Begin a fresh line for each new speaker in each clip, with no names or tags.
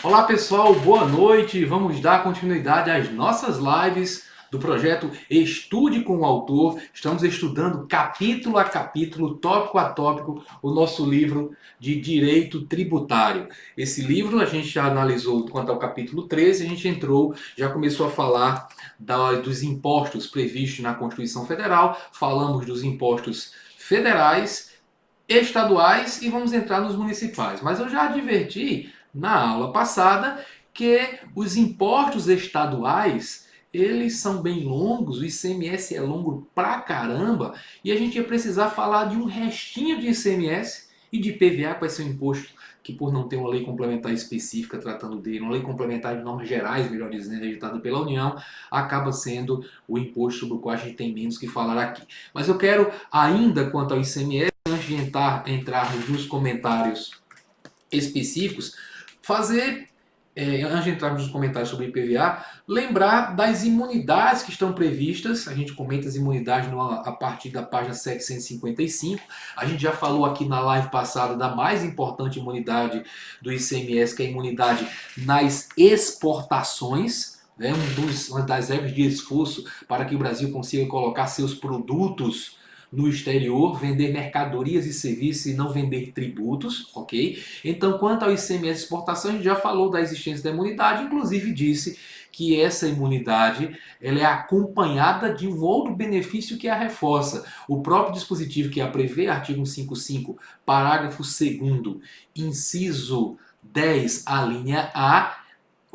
Olá pessoal, boa noite. Vamos dar continuidade às nossas lives do projeto Estude com o Autor. Estamos estudando capítulo a capítulo, tópico a tópico, o nosso livro de Direito Tributário. Esse livro a gente já analisou quanto ao capítulo 13, a gente entrou, já começou a falar dos impostos previstos na Constituição Federal, falamos dos impostos federais, estaduais e vamos entrar nos municipais. Mas eu já adverti na aula passada que os impostos estaduais, eles são bem longos, o ICMS é longo pra caramba, e a gente ia precisar falar de um restinho de ICMS e de PVA, que vai ser um imposto que, por não ter uma lei complementar específica tratando dele, uma lei complementar de normas gerais, melhor dizendo, editada pela União, acaba sendo o imposto sobre o qual a gente tem menos que falar aqui. Mas eu quero, ainda quanto ao ICMS, antes de entrar nos comentários específicos, fazer, antes de entrarmos nos comentários sobre IPVA, lembrar das imunidades que estão previstas. A gente comenta as imunidades a partir da página 755. A gente já falou aqui na live passada da mais importante imunidade do ICMS, que é a imunidade nas exportações. Uma das regras de esforço para que o Brasil consiga colocar seus produtos no exterior, vender mercadorias e serviços e não vender tributos, ok? Então, quanto ao ICMS exportação, a gente já falou da existência da imunidade, inclusive disse que essa imunidade ela é acompanhada de um outro benefício que a reforça. O próprio dispositivo que a prevê, artigo 155, parágrafo 2º, inciso 10, a linha A,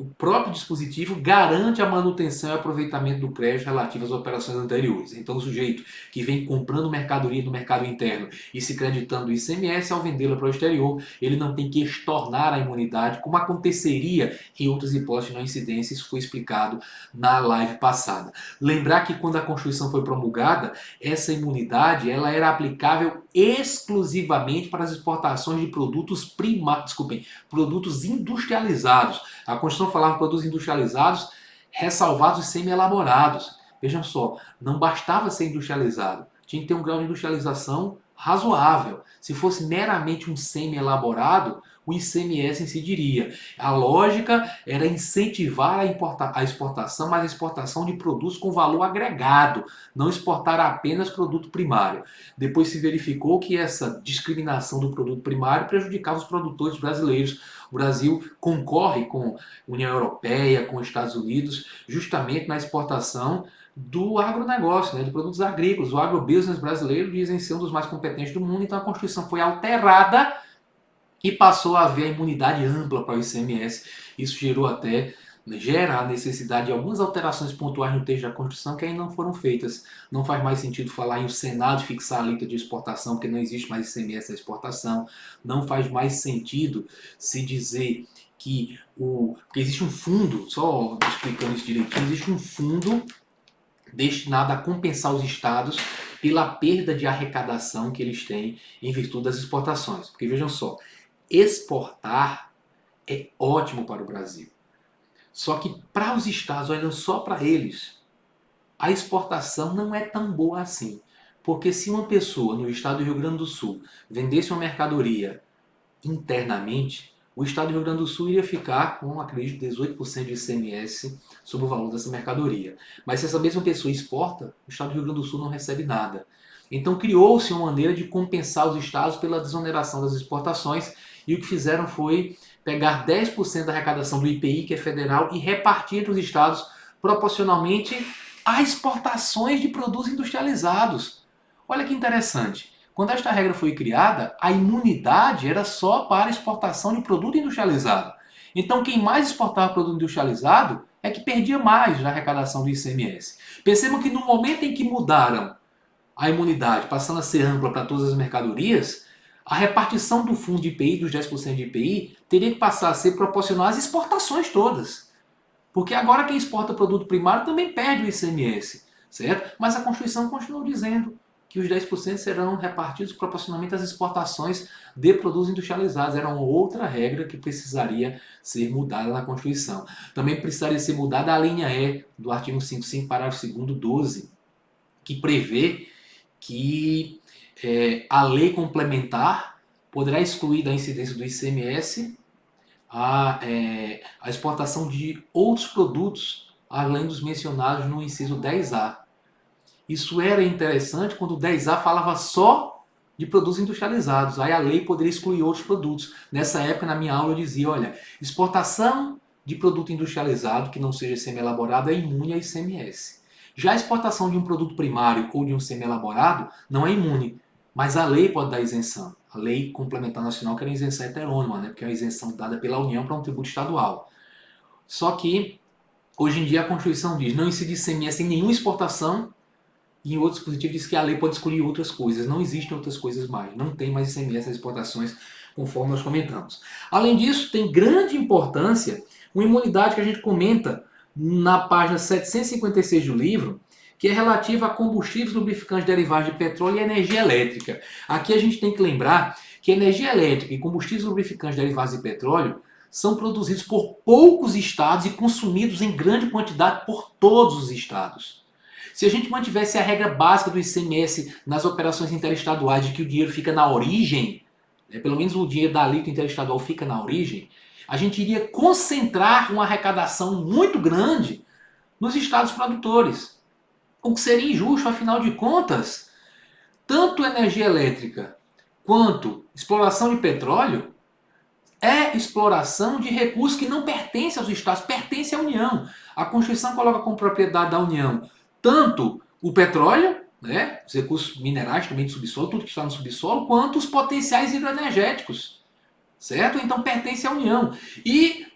o próprio dispositivo garante a manutenção e aproveitamento do crédito relativo às operações anteriores. Então, o sujeito que vem comprando mercadoria no mercado interno e se creditando o ICMS, ao vendê-la para o exterior, ele não tem que estornar a imunidade, como aconteceria em outras hipóteses de não incidência. Isso foi explicado na live passada. Lembrar que quando a Constituição foi promulgada, essa imunidade ela era aplicável exclusivamente para as exportações de produtos produtos industrializados. A Constituição falava em produtos industrializados, ressalvados e semi-elaborados. Vejam só, não bastava ser industrializado, tinha que ter um grau de industrialização razoável. Se fosse meramente um semi-elaborado, o ICMS incidiria. A lógica era incentivar a exportação, mas a exportação de produtos com valor agregado, não exportar apenas produto primário. Depois se verificou que essa discriminação do produto primário prejudicava os produtores brasileiros. O Brasil concorre com a União Europeia, com os Estados Unidos, justamente na exportação do agronegócio, né, de produtos agrícolas. O agrobusiness brasileiro dizem ser um dos mais competentes do mundo, então a Constituição foi alterada e passou a haver a imunidade ampla para o ICMS. Isso gera a necessidade de algumas alterações pontuais no texto da Constituição que ainda não foram feitas. Não faz mais sentido falar em o Senado fixar a alíquota de exportação, porque não existe mais ICMS na exportação. Não faz mais sentido se dizer que porque existe um fundo, só explicando isso direitinho, existe um fundo destinado a compensar os estados pela perda de arrecadação que eles têm em virtude das exportações. Porque vejam só, exportar é ótimo para o Brasil. Só que para os estados, olhando só para eles, a exportação não é tão boa assim. Porque se uma pessoa no estado do Rio Grande do Sul vendesse uma mercadoria internamente, o estado do Rio Grande do Sul iria ficar com, acredito, 18% de ICMS sobre o valor dessa mercadoria. Mas se essa mesma pessoa exporta, o estado do Rio Grande do Sul não recebe nada. Então criou-se uma maneira de compensar os estados pela desoneração das exportações e o que fizeram foi pegar 10% da arrecadação do IPI, que é federal, e repartir entre os estados proporcionalmente a exportações de produtos industrializados. Olha que interessante. Quando esta regra foi criada, a imunidade era só para exportação de produto industrializado. Então, quem mais exportava produto industrializado é que perdia mais na arrecadação do ICMS. Percebam que no momento em que mudaram a imunidade, passando a ser ampla para todas as mercadorias, a repartição do fundo de IPI, dos 10% de IPI, teria que passar a ser proporcional às exportações todas. Porque agora quem exporta produto primário também perde o ICMS, certo? Mas a Constituição continuou dizendo que os 10% serão repartidos proporcionalmente às exportações de produtos industrializados. Era uma outra regra que precisaria ser mudada na Constituição. Também precisaria ser mudada a linha E do artigo 55, parágrafo 2º, 12, que prevê que a lei complementar poderá excluir da incidência do ICMS a exportação de outros produtos além dos mencionados no inciso 10A. Isso era interessante quando o 10A falava só de produtos industrializados. Aí a lei poderia excluir outros produtos. Nessa época, na minha aula, eu dizia, olha, exportação de produto industrializado que não seja semi-elaborado é imune a ICMS. Já a exportação de um produto primário ou de um semi-elaborado não é imune, mas a lei pode dar isenção. A lei complementar nacional que era isenção heterônima, né? Porque é uma isenção dada pela União para um tributo estadual. Só que, hoje em dia, a Constituição diz não incide ICMS em nenhuma exportação e em outro dispositivo diz que a lei pode excluir outras coisas. Não existem outras coisas mais. Não tem mais ICMS nas exportações, conforme nós comentamos. Além disso, tem grande importância uma imunidade que a gente comenta na página 756 do livro, que é relativa a combustíveis lubrificantes derivados de petróleo e energia elétrica. Aqui a gente tem que lembrar que energia elétrica e combustíveis lubrificantes derivados de petróleo são produzidos por poucos estados e consumidos em grande quantidade por todos os estados. Se a gente mantivesse a regra básica do ICMS nas operações interestaduais, de que o dinheiro fica na origem, pelo menos o dinheiro da alíquota interestadual fica na origem, a gente iria concentrar uma arrecadação muito grande nos estados produtores. O que seria injusto, afinal de contas, tanto energia elétrica quanto exploração de petróleo é exploração de recursos que não pertencem aos estados, pertence à União. A Constituição coloca como propriedade da União tanto o petróleo, né, os recursos minerais também de subsolo, tudo que está no subsolo, quanto os potenciais hidroenergéticos, certo? Então pertence à União. E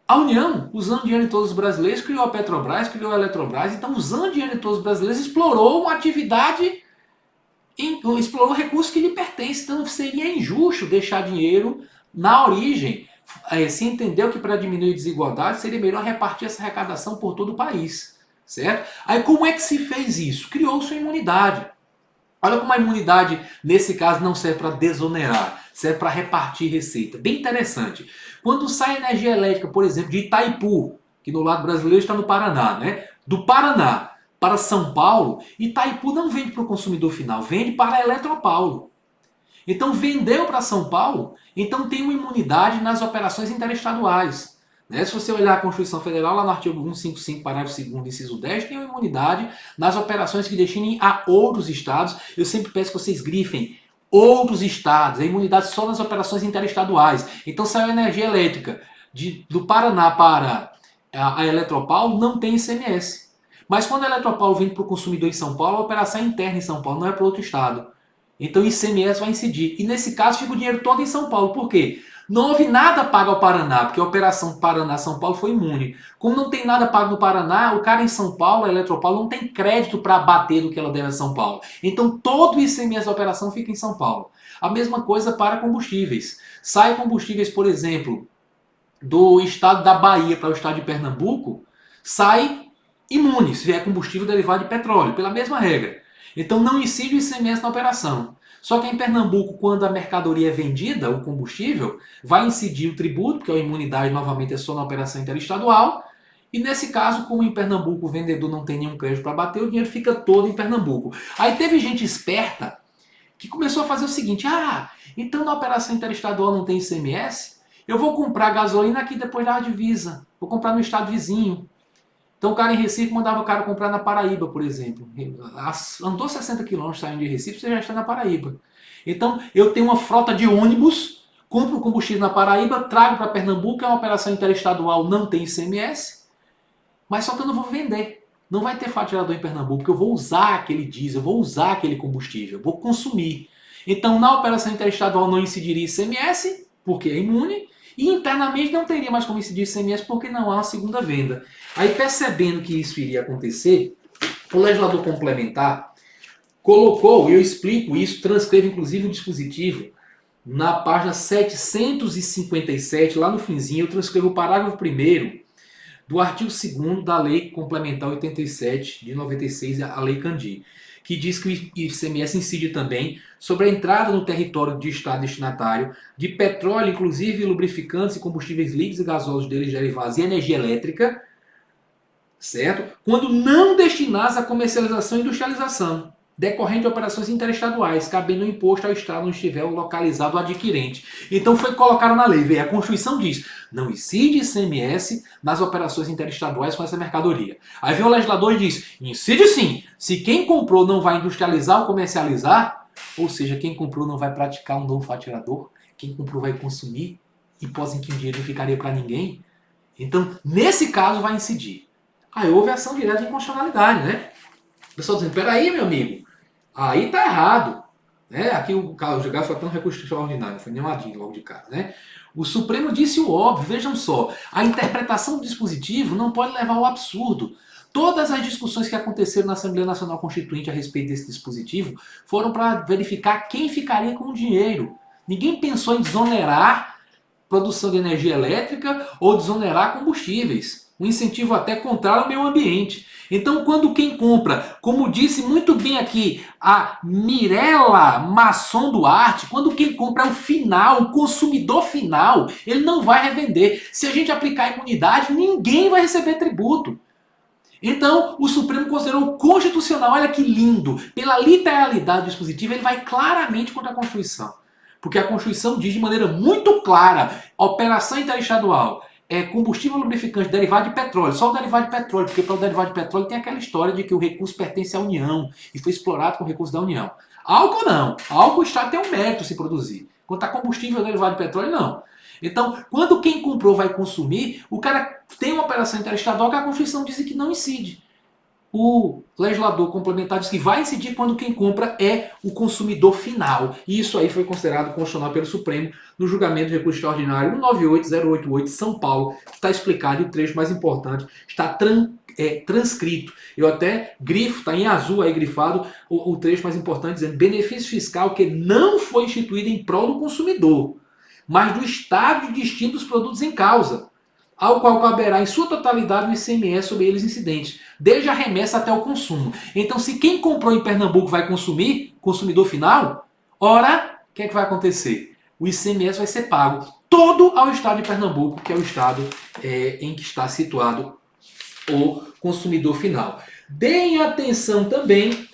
a União, usando dinheiro de todos os brasileiros, criou a Petrobras, criou a Eletrobras, então usando dinheiro de todos os brasileiros, explorou uma atividade, explorou recursos que lhe pertencem, então seria injusto deixar dinheiro na origem. Se entendeu que para diminuir a desigualdade seria melhor repartir essa arrecadação por todo o país. Certo? Aí como é que se fez isso? Criou-se uma imunidade. Olha como a imunidade, nesse caso, não serve para desonerar, serve para repartir receita. Bem interessante. Quando sai energia elétrica, por exemplo, de Itaipu, que no lado brasileiro está no Paraná, né? Do Paraná para São Paulo, Itaipu não vende para o consumidor final, vende para a Eletropaulo. Então vendeu para São Paulo, então tem uma imunidade nas operações interestaduais. Né? Se você olhar a Constituição Federal, lá no artigo 155, parágrafo 2º, inciso 10, tem uma imunidade nas operações que destinem a outros estados. Eu sempre peço que vocês grifem outros estados, a imunidade só nas operações interestaduais. Então saiu a energia elétrica do Paraná para a Eletropaulo, não tem ICMS. Mas quando a Eletropaulo vende para o consumidor em São Paulo, a operação é interna em São Paulo, não é para outro estado. Então o ICMS vai incidir. E nesse caso fica o dinheiro todo em São Paulo. Por quê? Não houve nada pago ao Paraná, porque a operação Paraná-São Paulo foi imune. Como não tem nada pago no Paraná, o cara em São Paulo, a Eletropaulo, não tem crédito para abater do que ela deve a São Paulo. Então todo o ICMS da operação fica em São Paulo. A mesma coisa para combustíveis. Sai combustíveis, por exemplo, do estado da Bahia para o estado de Pernambuco, sai imune, se vier combustível derivado de petróleo, pela mesma regra. Então não incide o ICMS na operação. Só que em Pernambuco, quando a mercadoria é vendida, o combustível, vai incidir o tributo, porque a imunidade novamente é só na operação interestadual. E nesse caso, como em Pernambuco o vendedor não tem nenhum crédito para bater, o dinheiro fica todo em Pernambuco. Aí teve gente esperta que começou a fazer o seguinte: então na operação interestadual não tem ICMS? Eu vou comprar gasolina aqui depois da divisa. Vou comprar no estado vizinho. Então o cara em Recife mandava o cara comprar na Paraíba, por exemplo. Andou 60 quilômetros saindo de Recife, você já está na Paraíba. Então eu tenho uma frota de ônibus, compro o combustível na Paraíba, trago para Pernambuco, é uma operação interestadual, não tem ICMS, mas só que eu não vou vender. Não vai ter fatiador em Pernambuco, porque eu vou usar aquele diesel, eu vou usar aquele combustível, eu vou consumir. Então na operação interestadual não incidiria ICMS, porque é imune, e internamente não teria mais como incidir ICMS porque não há uma segunda venda. Aí percebendo que isso iria acontecer, o legislador complementar colocou, e eu explico isso, transcrevo inclusive o dispositivo, na página 757, lá no finzinho, eu transcrevo o parágrafo 1º do artigo 2º da Lei Complementar 87 de 96, a Lei Candir, que diz que o ICMS incide também sobre a entrada no território de estado destinatário de petróleo, inclusive lubrificantes e combustíveis líquidos e gasóseos deles derivados e energia elétrica, certo? Quando não destinados à comercialização e industrialização decorrente de operações interestaduais, cabendo o imposto ao Estado onde estiver localizado o adquirente. Então foi colocado na lei, a Constituição diz, não incide ICMS nas operações interestaduais com essa mercadoria. Aí vem o legislador e diz, incide sim, se quem comprou não vai industrializar ou comercializar, ou seja, quem comprou não vai praticar um novo faturador, quem comprou vai consumir, hipótese em que o dinheiro não ficaria para ninguém. Então, nesse caso, vai incidir. Aí houve ação direta de inconstitucionalidade, né? O pessoal dizendo, peraí, meu amigo, aí tá errado. Né? Aqui o Carlos Gás foi até um recurso extraordinário, não foi nem um adendo logo de cara. Né? O Supremo disse o óbvio, vejam só, a interpretação do dispositivo não pode levar ao absurdo. Todas as discussões que aconteceram na Assembleia Nacional Constituinte a respeito desse dispositivo foram para verificar quem ficaria com o dinheiro. Ninguém pensou em desonerar produção de energia elétrica ou desonerar combustíveis. Um incentivo até contrário ao meio ambiente. Então, quando quem compra, como disse muito bem aqui a Mirella Masson Duarte, quando quem compra é o final, o consumidor final, ele não vai revender. Se a gente aplicar a imunidade, ninguém vai receber tributo. Então, o Supremo considerou constitucional, olha que lindo, pela literalidade do dispositivo, ele vai claramente contra a Constituição. Porque a Constituição diz de maneira muito clara, operação interestadual é combustível lubrificante derivado de petróleo, só o derivado de petróleo, porque para o derivado de petróleo tem aquela história de que o recurso pertence à União e foi explorado com o recurso da União. Álcool não, álcool o Estado tem um mérito se produzir. Quanto a combustível derivado de petróleo, não. Então, quando quem comprou vai consumir, o cara tem uma operação interestadual que a Constituição diz que não incide. O legislador complementar diz que vai incidir quando quem compra é o consumidor final. E isso aí foi considerado constitucional pelo Supremo no julgamento do recurso extraordinário 198088 São Paulo, que está explicado e o trecho mais importante está transcrito. Eu até grifo, está em azul aí grifado, o trecho mais importante dizendo benefício fiscal que não foi instituído em prol do consumidor, mas do estado de destino dos produtos em causa, ao qual caberá em sua totalidade o ICMS sobre eles incidentes, desde a remessa até o consumo. Então, se quem comprou em Pernambuco vai consumir, consumidor final, ora, o que é que vai acontecer? O ICMS vai ser pago todo ao estado de Pernambuco, que é o estado em que está situado o consumidor final. Deem atenção também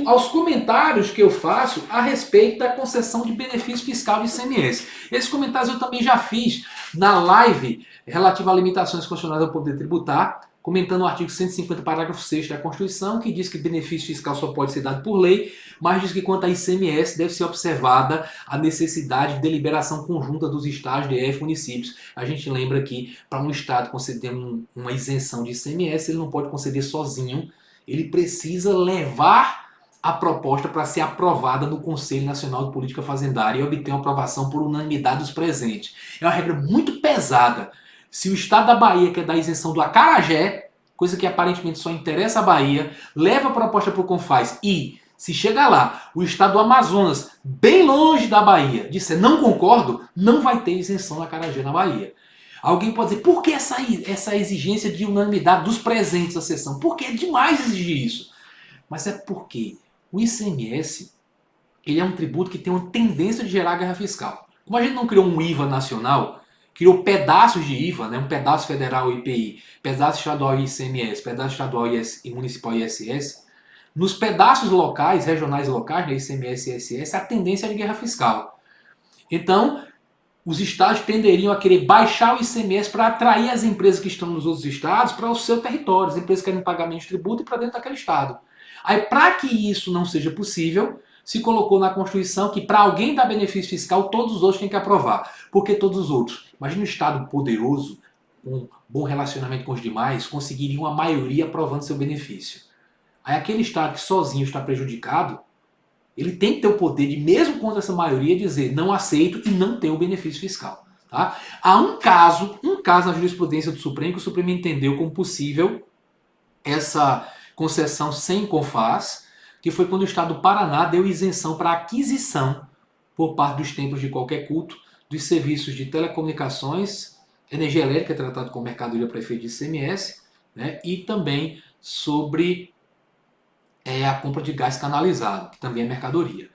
aos comentários que eu faço a respeito da concessão de benefício fiscal de ICMS. Esses comentários eu também já fiz na live relativa a limitações constitucionais ao poder tributar, comentando o artigo 150, parágrafo 6º da Constituição, que diz que benefício fiscal só pode ser dado por lei, mas diz que quanto a ICMS deve ser observada a necessidade de deliberação conjunta dos estados, DF, municípios. A gente lembra que para um estado conceder uma isenção de ICMS, ele não pode conceder sozinho, ele precisa levar a proposta para ser aprovada no Conselho Nacional de Política Fazendária e obter uma aprovação por unanimidade dos presentes. É uma regra muito pesada. Se o estado da Bahia quer dar isenção do acarajé, coisa que aparentemente só interessa a Bahia, leva a proposta para o CONFAS e, se chegar lá, o estado do Amazonas, bem longe da Bahia, disser não concordo, não vai ter isenção do acarajé na Bahia. Alguém pode dizer, por que essa exigência de unanimidade dos presentes à sessão? Porque é demais exigir isso. Mas é porque o ICMS ele é um tributo que tem uma tendência de gerar guerra fiscal. Como a gente não criou um IVA nacional, criou pedaços de IVA, né? Um pedaço federal IPI, pedaço estadual ICMS, pedaço estadual e municipal ISS, nos pedaços locais, regionais e locais, né? ICMS e ISS, a tendência é de guerra fiscal. Então, os estados tenderiam a querer baixar o ICMS para atrair as empresas que estão nos outros estados para o seu território. As empresas querem pagar menos tributo e para dentro daquele estado. Aí, para que isso não seja possível, se colocou na Constituição que para alguém dar benefício fiscal, todos os outros têm que aprovar. Por que todos os outros? Imagina um estado poderoso, com um bom relacionamento com os demais, conseguiria uma maioria aprovando seu benefício. Aí aquele estado que sozinho está prejudicado, ele tem que ter o poder de, mesmo contra essa maioria, dizer não aceito e não ter o benefício fiscal. Tá? Há um caso na jurisprudência do Supremo, que o Supremo entendeu como possível essa concessão sem CONFAS, que foi quando o estado do Paraná deu isenção para aquisição por parte dos templos de qualquer culto dos serviços de telecomunicações, energia elétrica, tratado como mercadoria para efeito de ICMS, né, e também sobre a compra de gás canalizado, que também é mercadoria.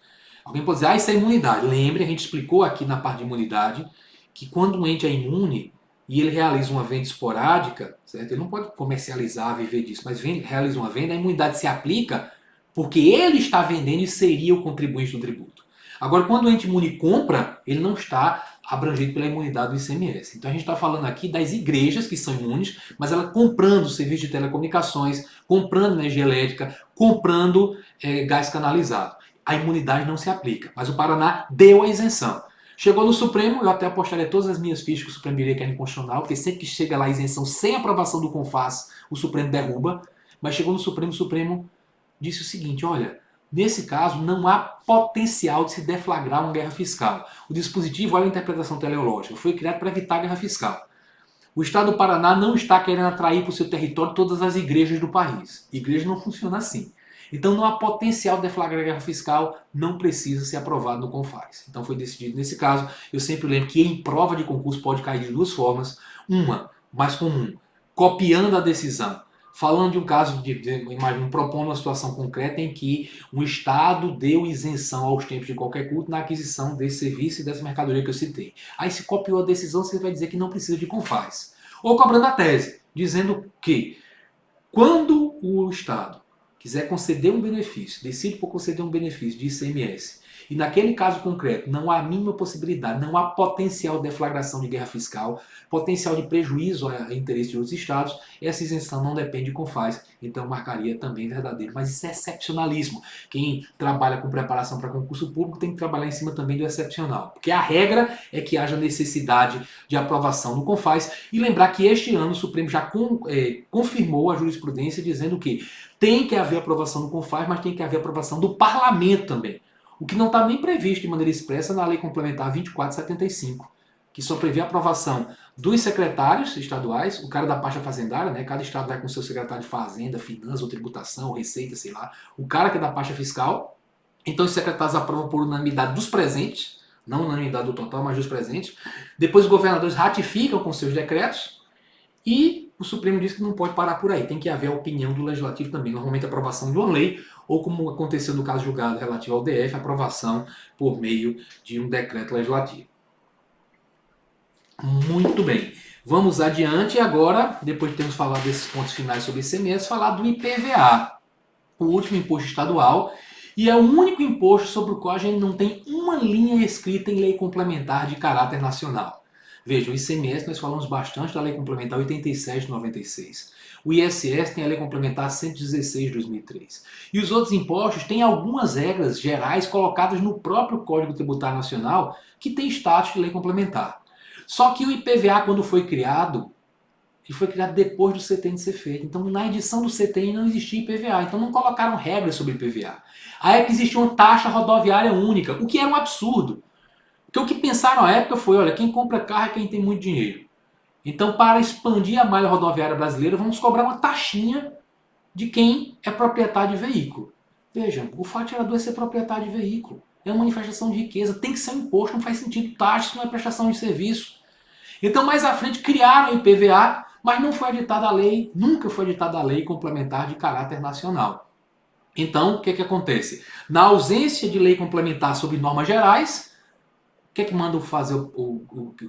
Alguém pode dizer, isso é imunidade. Lembre, a gente explicou aqui na parte de imunidade, que quando um ente é imune e ele realiza uma venda esporádica, certo? Ele não pode comercializar, viver disso, mas realiza uma venda, a imunidade se aplica porque ele está vendendo e seria o contribuinte do tributo. Agora, quando o ente imune compra, ele não está abrangido pela imunidade do ICMS. Então a gente está falando aqui das igrejas que são imunes, mas ela comprando serviço de telecomunicações, comprando energia elétrica, comprando gás canalizado. A imunidade não se aplica, mas o Paraná deu a isenção. Chegou no Supremo, eu até apostaria todas as minhas fichas que o Supremo diria que era inconstitucional, porque sempre que chega lá a isenção sem aprovação do CONFAS, o Supremo derruba, mas chegou no Supremo, o Supremo disse o seguinte, olha, nesse caso não há potencial de se deflagrar uma guerra fiscal. O dispositivo, olha a interpretação teleológica, foi criado para evitar a guerra fiscal. O Estado do Paraná não está querendo atrair para o seu território todas as igrejas do país. Igreja não funciona assim. Então não há potencial de deflagrar a guerra fiscal, não precisa ser aprovado no CONFAS. Então foi decidido nesse caso. Eu sempre lembro que em prova de concurso pode cair de duas formas. Uma, mais comum, copiando a decisão. Falando de um caso, imagino, propondo uma situação concreta em que um Estado deu isenção aos tempos de qualquer culto na aquisição desse serviço e dessa mercadoria que eu citei. Aí se copiou a decisão, você vai dizer que não precisa de CONFAS. Ou cobrando a tese, dizendo que quando o Estado quiser conceder um benefício, decide por conceder um benefício de ICMS, e naquele caso concreto não há a mínima possibilidade, não há potencial de deflagração de guerra fiscal, potencial de prejuízo a interesse de outros estados, essa isenção não depende de CONFAS, então marcaria também verdadeiro. Mas isso é excepcionalismo. Quem trabalha com preparação para concurso público tem que trabalhar em cima também do excepcional, porque a regra é que haja necessidade de aprovação no CONFAS, e lembrar que este ano o Supremo já confirmou a jurisprudência dizendo que tem que haver aprovação no CONFAS, mas tem que haver aprovação do parlamento também. O que não está nem previsto de maneira expressa na Lei Complementar 2475, que só prevê a aprovação dos secretários estaduais, o cara da pasta fazendária, né? Cada estado vai com seu secretário de fazenda, finanças ou tributação, receita, sei lá. O cara que é da pasta fiscal. Então os secretários aprovam por unanimidade dos presentes, não unanimidade do total, mas dos presentes. Depois os governadores ratificam com seus decretos e o Supremo diz que não pode parar por aí, tem que haver a opinião do Legislativo também, normalmente a aprovação de uma lei, ou como aconteceu no caso julgado relativo ao DF, a aprovação por meio de um decreto legislativo. Muito bem, vamos adiante agora, depois de termos falado desses pontos finais sobre ICMS, falar do IPVA, o último imposto estadual, e é o único imposto sobre o qual a gente não tem uma linha escrita em lei complementar de caráter nacional. Veja, o ICMS nós falamos bastante da Lei Complementar 87 de 96. O ISS tem a Lei Complementar 116 de 2003. E os outros impostos têm algumas regras gerais colocadas no próprio Código Tributário Nacional que tem status de lei complementar. Só que o IPVA, quando foi criado, ele foi criado depois do CTN ser feito. Então, na edição do CTN não existia IPVA. Então, não colocaram regras sobre IPVA. A época existia uma taxa rodoviária única, o que era um absurdo. Porque o que pensaram na época foi, olha, quem compra carro é quem tem muito dinheiro. Então, para expandir a malha rodoviária brasileira, vamos cobrar uma taxinha de quem é proprietário de veículo. Vejam, o fato de ser proprietário de veículo é uma manifestação de riqueza, tem que ser um imposto, não faz sentido taxa, isso não é prestação de serviço. Então, mais à frente, criaram o IPVA, mas não foi editada a lei, nunca foi editada a lei complementar de caráter nacional. Então, o que acontece? Na ausência de lei complementar sobre normas gerais, o que mandam fazer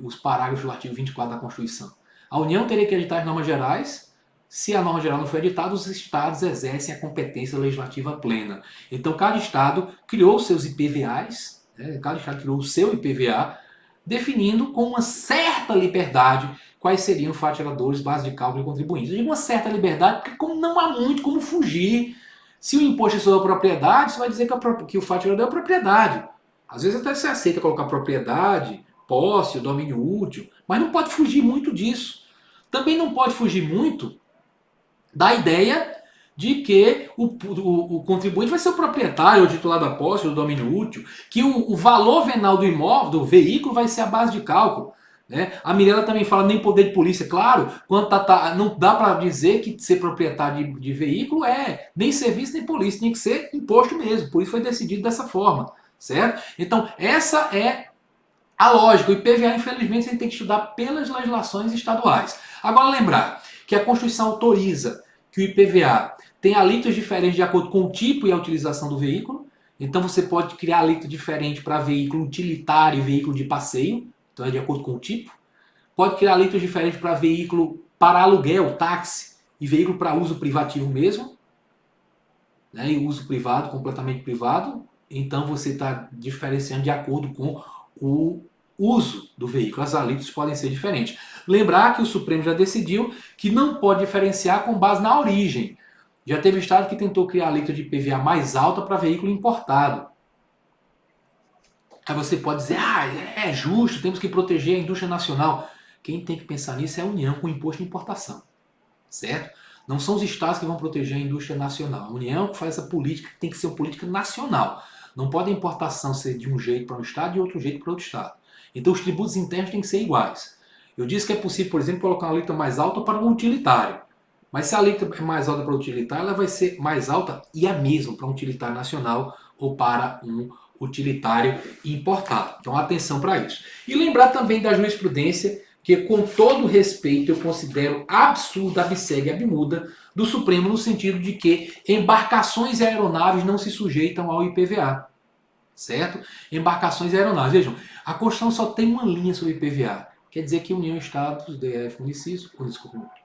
os parágrafos do artigo 24 da Constituição? A União teria que editar as normas gerais. Se a norma geral não for editada, os estados exercem a competência legislativa plena. Então, cada estado criou seus IPVAs, cada estado criou o seu IPVA, definindo com uma certa liberdade quais seriam fatiadores, base de cálculo e contribuintes. Eu digo uma certa liberdade porque como não há muito como fugir. Se o imposto é sobre a propriedade, você vai dizer que o fatiador é a propriedade. Às vezes até se aceita colocar propriedade, posse, o domínio útil, mas não pode fugir muito disso. Também não pode fugir muito da ideia de que o contribuinte vai ser o proprietário, o titular da posse, o domínio útil, que o valor venal do imóvel, do veículo, vai ser a base de cálculo. Né? A Mirella também fala nem poder de polícia. Claro, quando não dá para dizer que ser proprietário de veículo é nem serviço nem polícia, tem que ser imposto mesmo. Por isso foi decidido dessa forma. Certo? Então, essa é a lógica. O IPVA, infelizmente, a gente tem que estudar pelas legislações estaduais. Agora, lembrar que a Constituição autoriza que o IPVA tem alíquotas diferentes de acordo com o tipo e a utilização do veículo. Então, você pode criar alíquota diferente para veículo utilitário e veículo de passeio. Então, é de acordo com o tipo. Pode criar alíquotas diferentes para veículo para aluguel, táxi, e veículo para uso privativo mesmo. né, e uso privado, completamente privado, então você está diferenciando de acordo com o uso do veículo. As alíquotas podem ser diferentes. Lembrar que o Supremo já decidiu que não pode diferenciar com base na origem. Já teve estado que tentou criar a alíquota de IPVA mais alta para veículo importado. Aí você pode dizer, é justo, temos que proteger a indústria nacional. Quem tem que pensar nisso é a União com o imposto de importação, certo? Não são os estados que vão proteger a indústria nacional. A União que faz essa política, tem que ser uma política nacional. Não pode a importação ser de um jeito para um estado e de outro jeito para outro estado. Então os tributos internos têm que ser iguais. Eu disse que é possível, por exemplo, colocar uma alíquota mais alta para um utilitário. Mas se a alíquota é mais alta para o utilitário, ela vai ser mais alta e a mesma para um utilitário nacional ou para um utilitário importado. Então atenção para isso. E lembrar também da jurisprudência que, com todo respeito, eu considero absurda, absegue, abmuda do Supremo no sentido de que embarcações e aeronaves não se sujeitam ao IPVA. Certo? Embarcações e aeronaves. Vejam, a Constituição só tem uma linha sobre IPVA. Quer dizer que União, Estados, DF, municípios,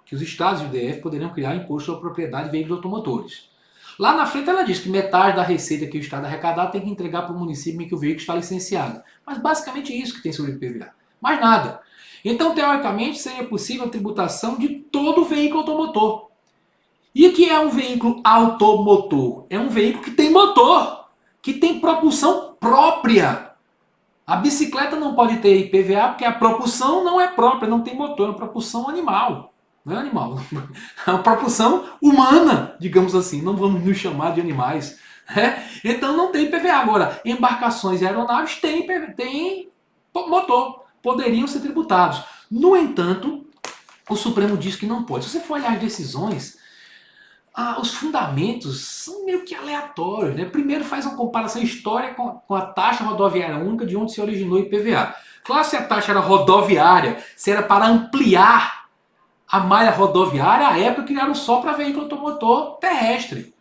que os estados e o DF poderiam criar imposto sobre propriedade de veículos automotores. Lá na frente ela diz que metade da receita que o estado arrecadar tem que entregar para o município em que o veículo está licenciado. Mas basicamente é isso que tem sobre o IPVA. Mais nada. Então, teoricamente, seria possível a tributação de todo veículo automotor. E o que é um veículo automotor? É um veículo que tem motor, que tem propulsão própria. A bicicleta não pode ter IPVA porque a propulsão não é própria, não tem motor, é uma propulsão animal. Não é animal, é uma propulsão humana, digamos assim, não vamos nos chamar de animais. Né? Então não tem IPVA. Agora, embarcações e aeronaves têm motor, poderiam ser tributados. No entanto, o Supremo diz que não pode. Se você for olhar as decisões, os fundamentos são meio que aleatórios. Né? Primeiro faz uma comparação histórica com a taxa rodoviária única de onde se originou o IPVA. Claro, se a taxa era rodoviária, se era para ampliar a malha rodoviária, à época criaram só para veículo automotor terrestre.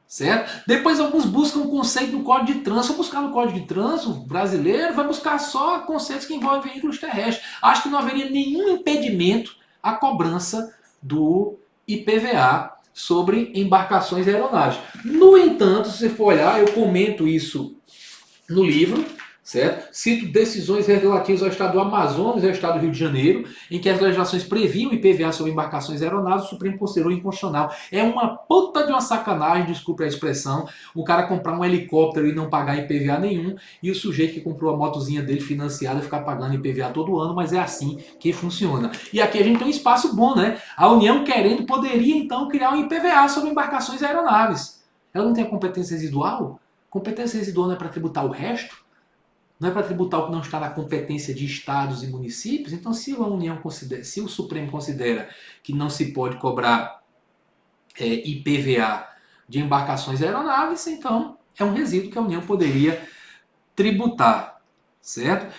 Certo? Depois alguns buscam o conceito do Código de Trânsito. Se buscar no Código de Trânsito brasileiro, vai buscar só conceitos que envolvem veículos terrestres. Acho que não haveria nenhum impedimento à cobrança do IPVA sobre embarcações e aeronaves. No entanto, se você for olhar, eu comento isso no livro, certo? Cito decisões relativas ao estado do Amazonas e ao estado do Rio de Janeiro, em que as legislações previam IPVA sobre embarcações e aeronaves, o Supremo considerou inconstitucional. É uma puta de uma sacanagem, desculpe a expressão, o cara comprar um helicóptero e não pagar IPVA nenhum, e o sujeito que comprou a motozinha dele financiada ficar pagando IPVA todo ano, mas é assim que funciona. E aqui a gente tem um espaço bom, né? A União, querendo, poderia então criar um IPVA sobre embarcações e aeronaves. Ela não tem a competência residual? Competência residual não é para tributar o resto? Não é para tributar o que não está na competência de estados e municípios? Então, se a União considera, se o Supremo considera que não se pode cobrar IPVA de embarcações e aeronaves, então é um resíduo que a União poderia tributar, certo?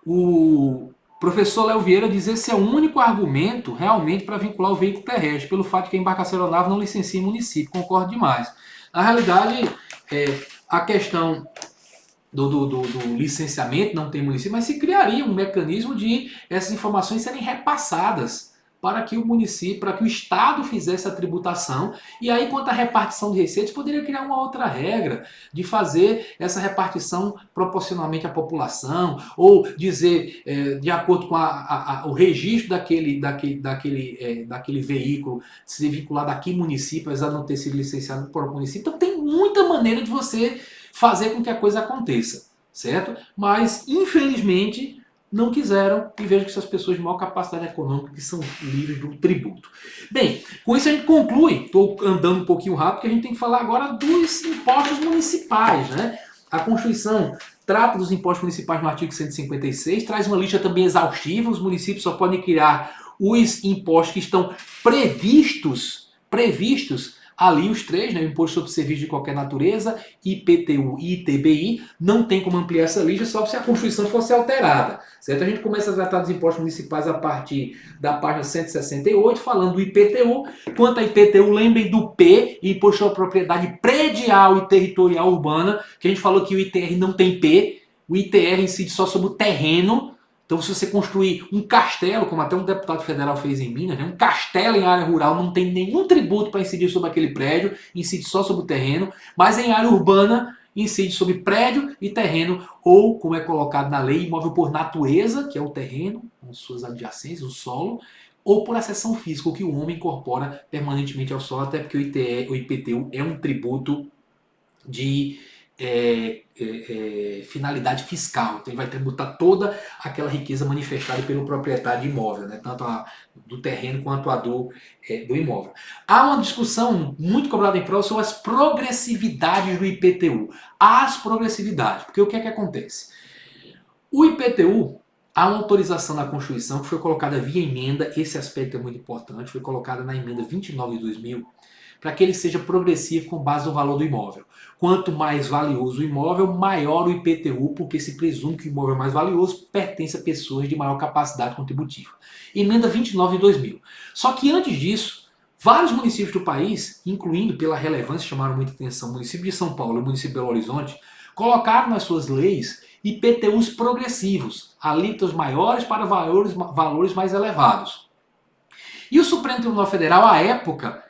O professor Léo Vieira diz que esse é o único argumento realmente para vincular o veículo terrestre, pelo fato de que a embarcação aeronave não licencia em município. Concordo demais. Na realidade, a questão do licenciamento não tem município, mas se criaria um mecanismo de essas informações serem repassadas para que o município, para que o Estado fizesse a tributação, e aí quanto à repartição de receitas, poderia criar uma outra regra de fazer essa repartição proporcionalmente à população, ou dizer, de acordo com o registro daquele veículo ser vinculado a que município, apesar de não ter sido licenciado por um município. Então tem muita maneira de você fazer com que a coisa aconteça, certo? Mas, infelizmente, não quiseram, e vejo que essas pessoas de maior capacidade econômica que são livres do tributo. Bem, com isso a gente conclui, estou andando um pouquinho rápido, porque a gente tem que falar agora dos impostos municipais, né? A Constituição trata dos impostos municipais no artigo 156, traz uma lista também exaustiva, os municípios só podem criar os impostos que estão previstos ali os três, né, o Imposto sobre Serviço de Qualquer Natureza, IPTU e ITBI, não tem como ampliar essa lista só se a Constituição fosse alterada, certo? A gente começa a tratar dos impostos municipais a partir da página 168, falando do IPTU. Quanto a IPTU, lembrem do P, Imposto sobre Propriedade Predial e Territorial Urbana, que a gente falou que o ITR não tem P, o ITR incide só sobre o terreno, Então, se você construir um castelo, como até um deputado federal fez em Minas, né, um castelo em área rural não tem nenhum tributo para incidir sobre aquele prédio, incide só sobre o terreno, mas em área urbana incide sobre prédio e terreno, ou, como é colocado na lei, imóvel por natureza, que é o terreno, com suas adjacências, o solo, ou por acessão física, o que o homem incorpora permanentemente ao solo, até porque o IPTU é um tributo de finalidade fiscal. Então ele vai tributar toda aquela riqueza manifestada pelo proprietário de imóvel, né? Tanto do terreno quanto a do imóvel. Há uma discussão muito cobrada em prol sobre as progressividades do IPTU. As progressividades, porque o que é que acontece? O IPTU, há uma autorização na Constituição que foi colocada via emenda, esse aspecto é muito importante, foi colocada na emenda 29 de 2000, para que ele seja progressivo com base no valor do imóvel. Quanto mais valioso o imóvel, maior o IPTU, porque se presume que o imóvel mais valioso pertence a pessoas de maior capacidade contributiva. Emenda 29 de 2000. Só que antes disso, vários municípios do país, incluindo pela relevância, chamaram muita atenção, o município de São Paulo e o município de Belo Horizonte, colocaram nas suas leis IPTUs progressivos, alíquotas maiores para valores mais elevados. E o Supremo Tribunal Federal, à época,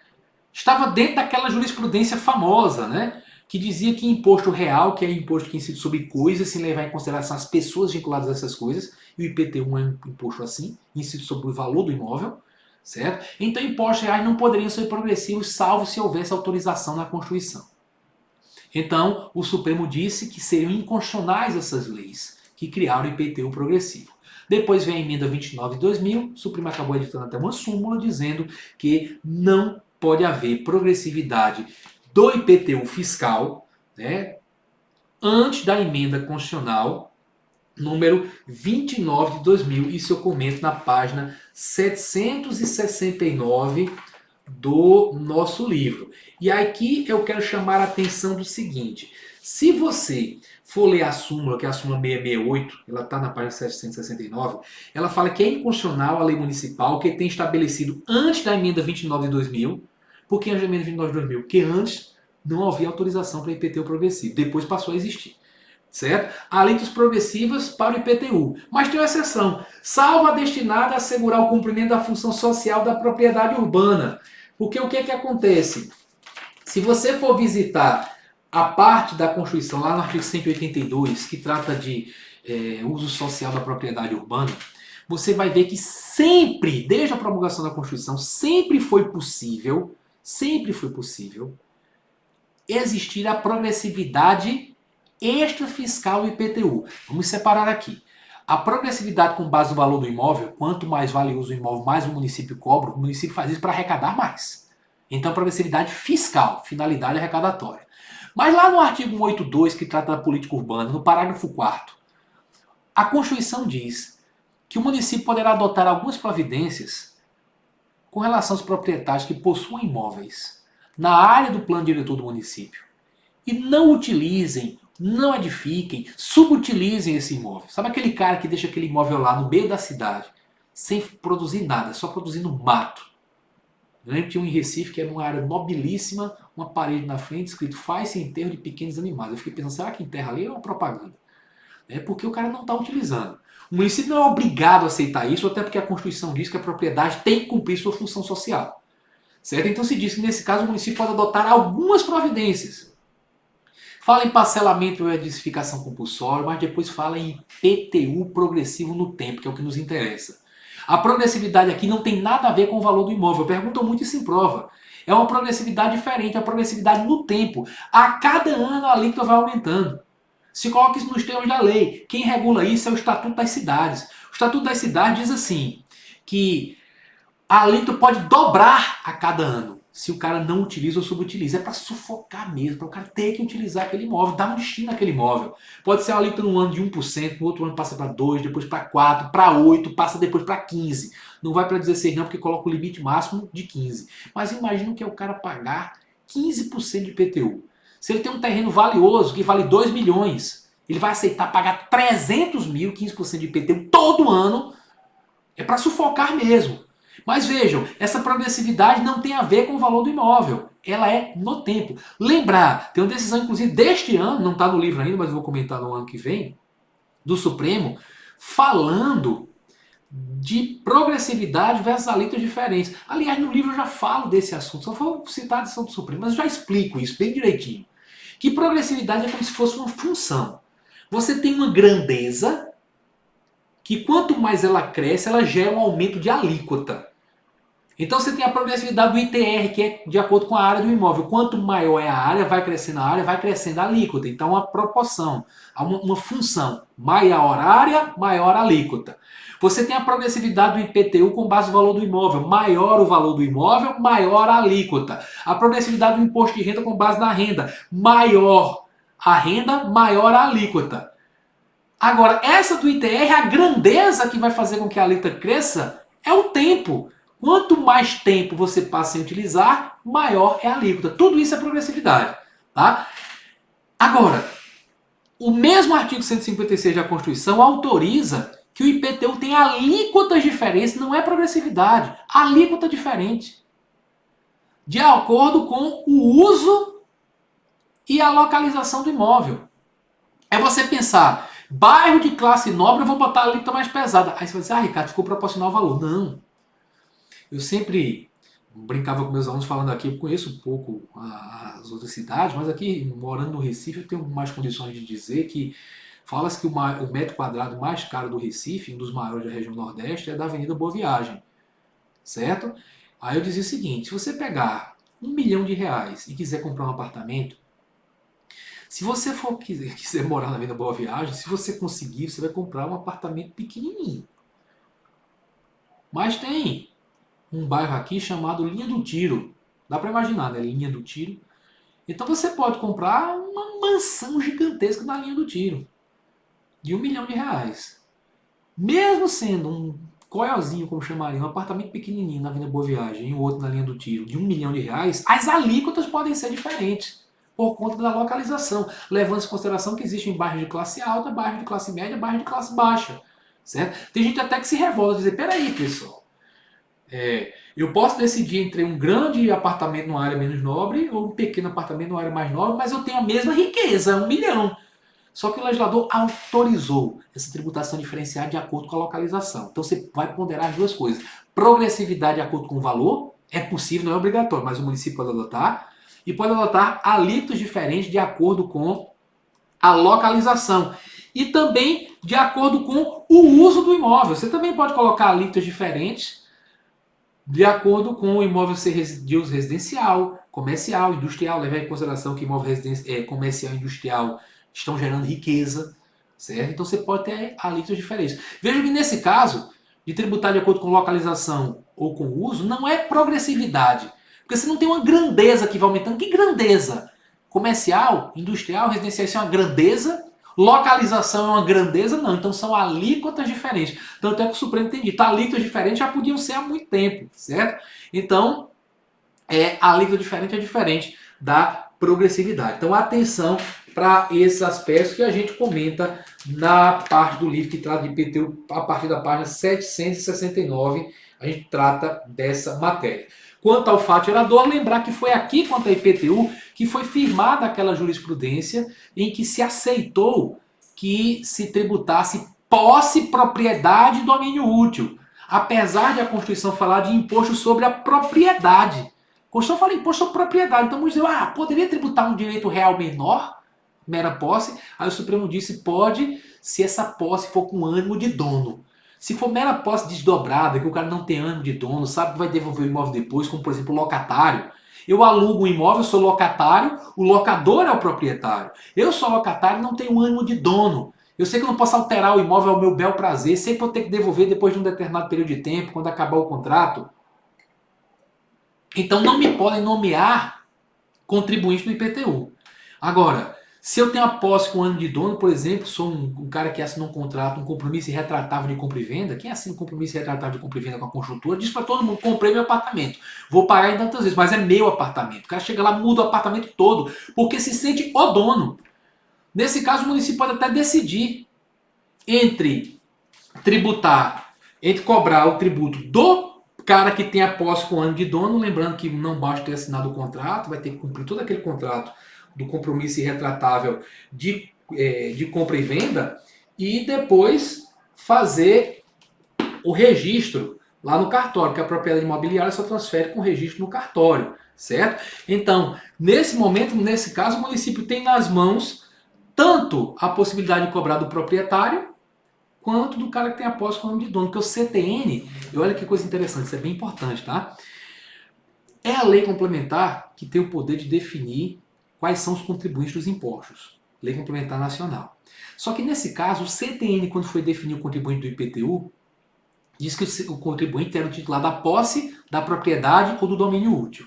estava dentro daquela jurisprudência famosa, né? Que dizia que imposto real, que é imposto que incide sobre coisas, sem levar em consideração as pessoas vinculadas a essas coisas, e o IPTU é um imposto assim, incide sobre o valor do imóvel, certo? Então impostos reais não poderiam ser progressivos, salvo se houvesse autorização na Constituição. Então, o Supremo disse que seriam inconstitucionais essas leis que criaram o IPTU progressivo. Depois vem a emenda 29 de 2000, o Supremo acabou editando até uma súmula dizendo que não pode haver progressividade do IPTU fiscal, né, antes da emenda constitucional número 29 de 2000. Isso eu comento na página 769 do nosso livro. E aqui eu quero chamar a atenção do seguinte: se você for ler a súmula, que é a súmula 668, ela está na página 769, ela fala que é inconstitucional a lei municipal que tem estabelecido antes da emenda 29 de 2000. Por que antes da emenda 29 de 2000? Porque antes não havia autorização para IPTU progressivo, depois passou a existir. Certo? Alíquotas progressivas para o IPTU. Mas tem uma exceção. Salvo a destinada a assegurar o cumprimento da função social da propriedade urbana. Porque o que é que acontece? Se você for visitar a parte da Constituição, lá no artigo 182, que trata de uso social da propriedade urbana, você vai ver que sempre, desde a promulgação da Constituição, sempre foi possível existir a progressividade extrafiscal do IPTU. Vamos separar aqui. A progressividade com base no valor do imóvel, quanto mais valioso o imóvel, mais o município cobra, o município faz isso para arrecadar mais. Então, progressividade fiscal, finalidade arrecadatória. Mas lá no artigo 182, que trata da política urbana, no parágrafo 4º, a Constituição diz que o município poderá adotar algumas providências com relação aos proprietários que possuem imóveis na área do plano diretor do município e não utilizem, não edifiquem, subutilizem esse imóvel. Sabe aquele cara que deixa aquele imóvel lá no meio da cidade, sem produzir nada, só produzindo mato? Eu lembro que tinha um em Recife, que era uma área nobilíssima, uma parede na frente, escrito faz-se enterro de pequenos animais. Eu fiquei pensando, será que enterra ali é uma propaganda? É porque o cara não está utilizando. O município não é obrigado a aceitar isso, até porque a Constituição diz que a propriedade tem que cumprir sua função social. Certo? Então se diz que nesse caso o município pode adotar algumas providências. Fala em parcelamento e edificação compulsória, mas depois fala em IPTU progressivo no tempo, que é o que nos interessa. A progressividade aqui não tem nada a ver com o valor do imóvel. Perguntam muito isso em prova. É uma progressividade diferente, é uma progressividade no tempo. A cada ano a alíquota vai aumentando. Se coloca isso nos termos da lei. Quem regula isso é o Estatuto das Cidades. O Estatuto das Cidades diz assim, que a alíquota pode dobrar a cada ano, se o cara não utiliza ou subutiliza. É para sufocar mesmo, para o cara ter que utilizar aquele imóvel, dar um destino àquele imóvel. Pode ser uma alíquota num ano de 1%, no outro ano passa para 2%, depois para 4%, para 8%, passa depois para 15%. Não vai para 16% não, porque coloca o limite máximo de 15%. Mas imagina que é o cara pagar 15% de IPTU. Se ele tem um terreno valioso, que vale 2 milhões, ele vai aceitar pagar 300 mil, 15% de IPTU todo ano. É para sufocar mesmo. Mas vejam, essa progressividade não tem a ver com o valor do imóvel. Ela é no tempo. Lembrar, tem uma decisão, inclusive, deste ano, não está no livro ainda, mas eu vou comentar no ano que vem, do Supremo, falando de progressividade versus alíquotas diferentes. Aliás, no livro eu já falo desse assunto, só vou citar a decisão do Supremo, mas eu já explico isso bem direitinho. Que progressividade é como se fosse uma função. Você tem uma grandeza que quanto mais ela cresce, ela gera um aumento de alíquota. Então você tem a progressividade do ITR, que é de acordo com a área do imóvel. Quanto maior é a área, vai crescendo a área, vai crescendo a alíquota. Então, uma proporção, uma função. Maior área, maior alíquota. Você tem a progressividade do IPTU com base no valor do imóvel. Maior o valor do imóvel, maior a alíquota. A progressividade do imposto de renda com base na renda. Maior a renda, maior a alíquota. Agora, essa do ITR, a grandeza que vai fazer com que a alíquota cresça é o tempo. Quanto mais tempo você passa sem utilizar, maior é a alíquota. Tudo isso é progressividade. Tá? Agora, o mesmo artigo 156 da Constituição autoriza que o IPTU tenha alíquotas diferentes, não é progressividade, alíquota diferente. De acordo com o uso e a localização do imóvel. É você pensar, bairro de classe nobre, eu vou botar a alíquota mais pesada. Aí você vai dizer, Ricardo, ficou proporcional ao valor. Não. Eu sempre brincava com meus alunos falando aqui, eu conheço um pouco as outras cidades, mas aqui, morando no Recife, eu tenho mais condições de dizer que fala-se que o metro quadrado mais caro do Recife, um dos maiores da região Nordeste, é da Avenida Boa Viagem, certo? Aí eu dizia o seguinte, se você pegar R$ 1 milhão e quiser comprar um apartamento, se você quiser morar na Avenida Boa Viagem, se você conseguir, você vai comprar um apartamento pequenininho. Mas tem um bairro aqui chamado Linha do Tiro. Dá para imaginar, né? Linha do Tiro. Então você pode comprar uma mansão gigantesca na Linha do Tiro. De R$ 1 milhão. Mesmo sendo um coiozinho, como chamaria, um apartamento pequenininho na Avenida Boa Viagem e o outro na Linha do Tiro, de R$ 1 milhão, as alíquotas podem ser diferentes por conta da localização, levando em consideração que existem bairros de classe alta, bairros de classe média, bairros de classe baixa. Certo? Tem gente até que se revolta e diz, peraí, pessoal, eu posso decidir entre um grande apartamento numa área menos nobre ou um pequeno apartamento numa área mais nobre, mas eu tenho a mesma riqueza, 1 milhão. Só que o legislador autorizou essa tributação diferenciada de acordo com a localização. Então você vai ponderar as duas coisas. Progressividade de acordo com o valor, é possível, não é obrigatório, mas o município pode adotar. E pode adotar alíquotas diferentes de acordo com a localização. E também de acordo com o uso do imóvel. Você também pode colocar alíquotas diferentes de acordo com o imóvel ser de uso residencial, comercial, industrial. Levar em consideração que imóvel comercial e industrial estão gerando riqueza, certo? Então você pode ter alíquotas diferentes. Veja que nesse caso, de tributar de acordo com localização ou com uso, não é progressividade. Porque você não tem uma grandeza que vai aumentando. Que grandeza? Comercial, industrial, residencial, isso é uma grandeza. Localização é uma grandeza? Não. Então são alíquotas diferentes. Tanto é que o Supremo tem dito, alíquotas diferentes já podiam ser há muito tempo, certo? Então, a alíquota diferente é diferente da progressividade. Então, atenção para esses aspectos que a gente comenta na parte do livro que trata de IPTU, a partir da página 769, a gente trata dessa matéria. Quanto ao fato gerador, lembrar que foi aqui, quanto à IPTU, que foi firmada aquela jurisprudência em que se aceitou que se tributasse posse, propriedade e domínio útil. Apesar de a Constituição falar de imposto sobre a propriedade. A Constituição fala imposto sobre propriedade. Então, vamos dizer, poderia tributar um direito real menor, mera posse? Aí o Supremo disse, pode, se essa posse for com ânimo de dono. Se for mera posse desdobrada, que o cara não tem ânimo de dono, sabe que vai devolver o imóvel depois, como por exemplo o locatário. Eu alugo um imóvel, sou locatário, o locador é o proprietário. Eu sou locatário e não tenho ânimo de dono. Eu sei que eu não posso alterar o imóvel ao meu bel prazer, sei que eu tenho que devolver depois de um determinado período de tempo, quando acabar o contrato. Então não me podem nomear contribuinte no IPTU. Agora, se eu tenho a posse com ano de dono, por exemplo, sou um cara que assina um contrato, um compromisso irretratável de compra e venda, quem assina um compromisso irretratável de compra e venda com a construtora, diz para todo mundo, comprei meu apartamento, vou pagar em tantas vezes, mas é meu apartamento. O cara chega lá, muda o apartamento todo, porque se sente o dono. Nesse caso, o município pode até decidir entre tributar, entre cobrar o tributo do cara que tem a posse com ano de dono, lembrando que não basta ter assinado o contrato, vai ter que cumprir todo aquele contrato do compromisso irretratável de compra e venda, e depois fazer o registro lá no cartório, que a propriedade imobiliária só transfere com registro no cartório, certo? Então, nesse momento, nesse caso, o município tem nas mãos tanto a possibilidade de cobrar do proprietário, quanto do cara que tem a posse com o nome de dono, porque o CTN, e olha que coisa interessante, isso é bem importante, tá? É a lei complementar que tem o poder de definir quais são os contribuintes dos impostos. Lei Complementar Nacional. Só que nesse caso, o CTN, quando foi definir o contribuinte do IPTU, diz que o contribuinte era o titular da posse, da propriedade ou do domínio útil.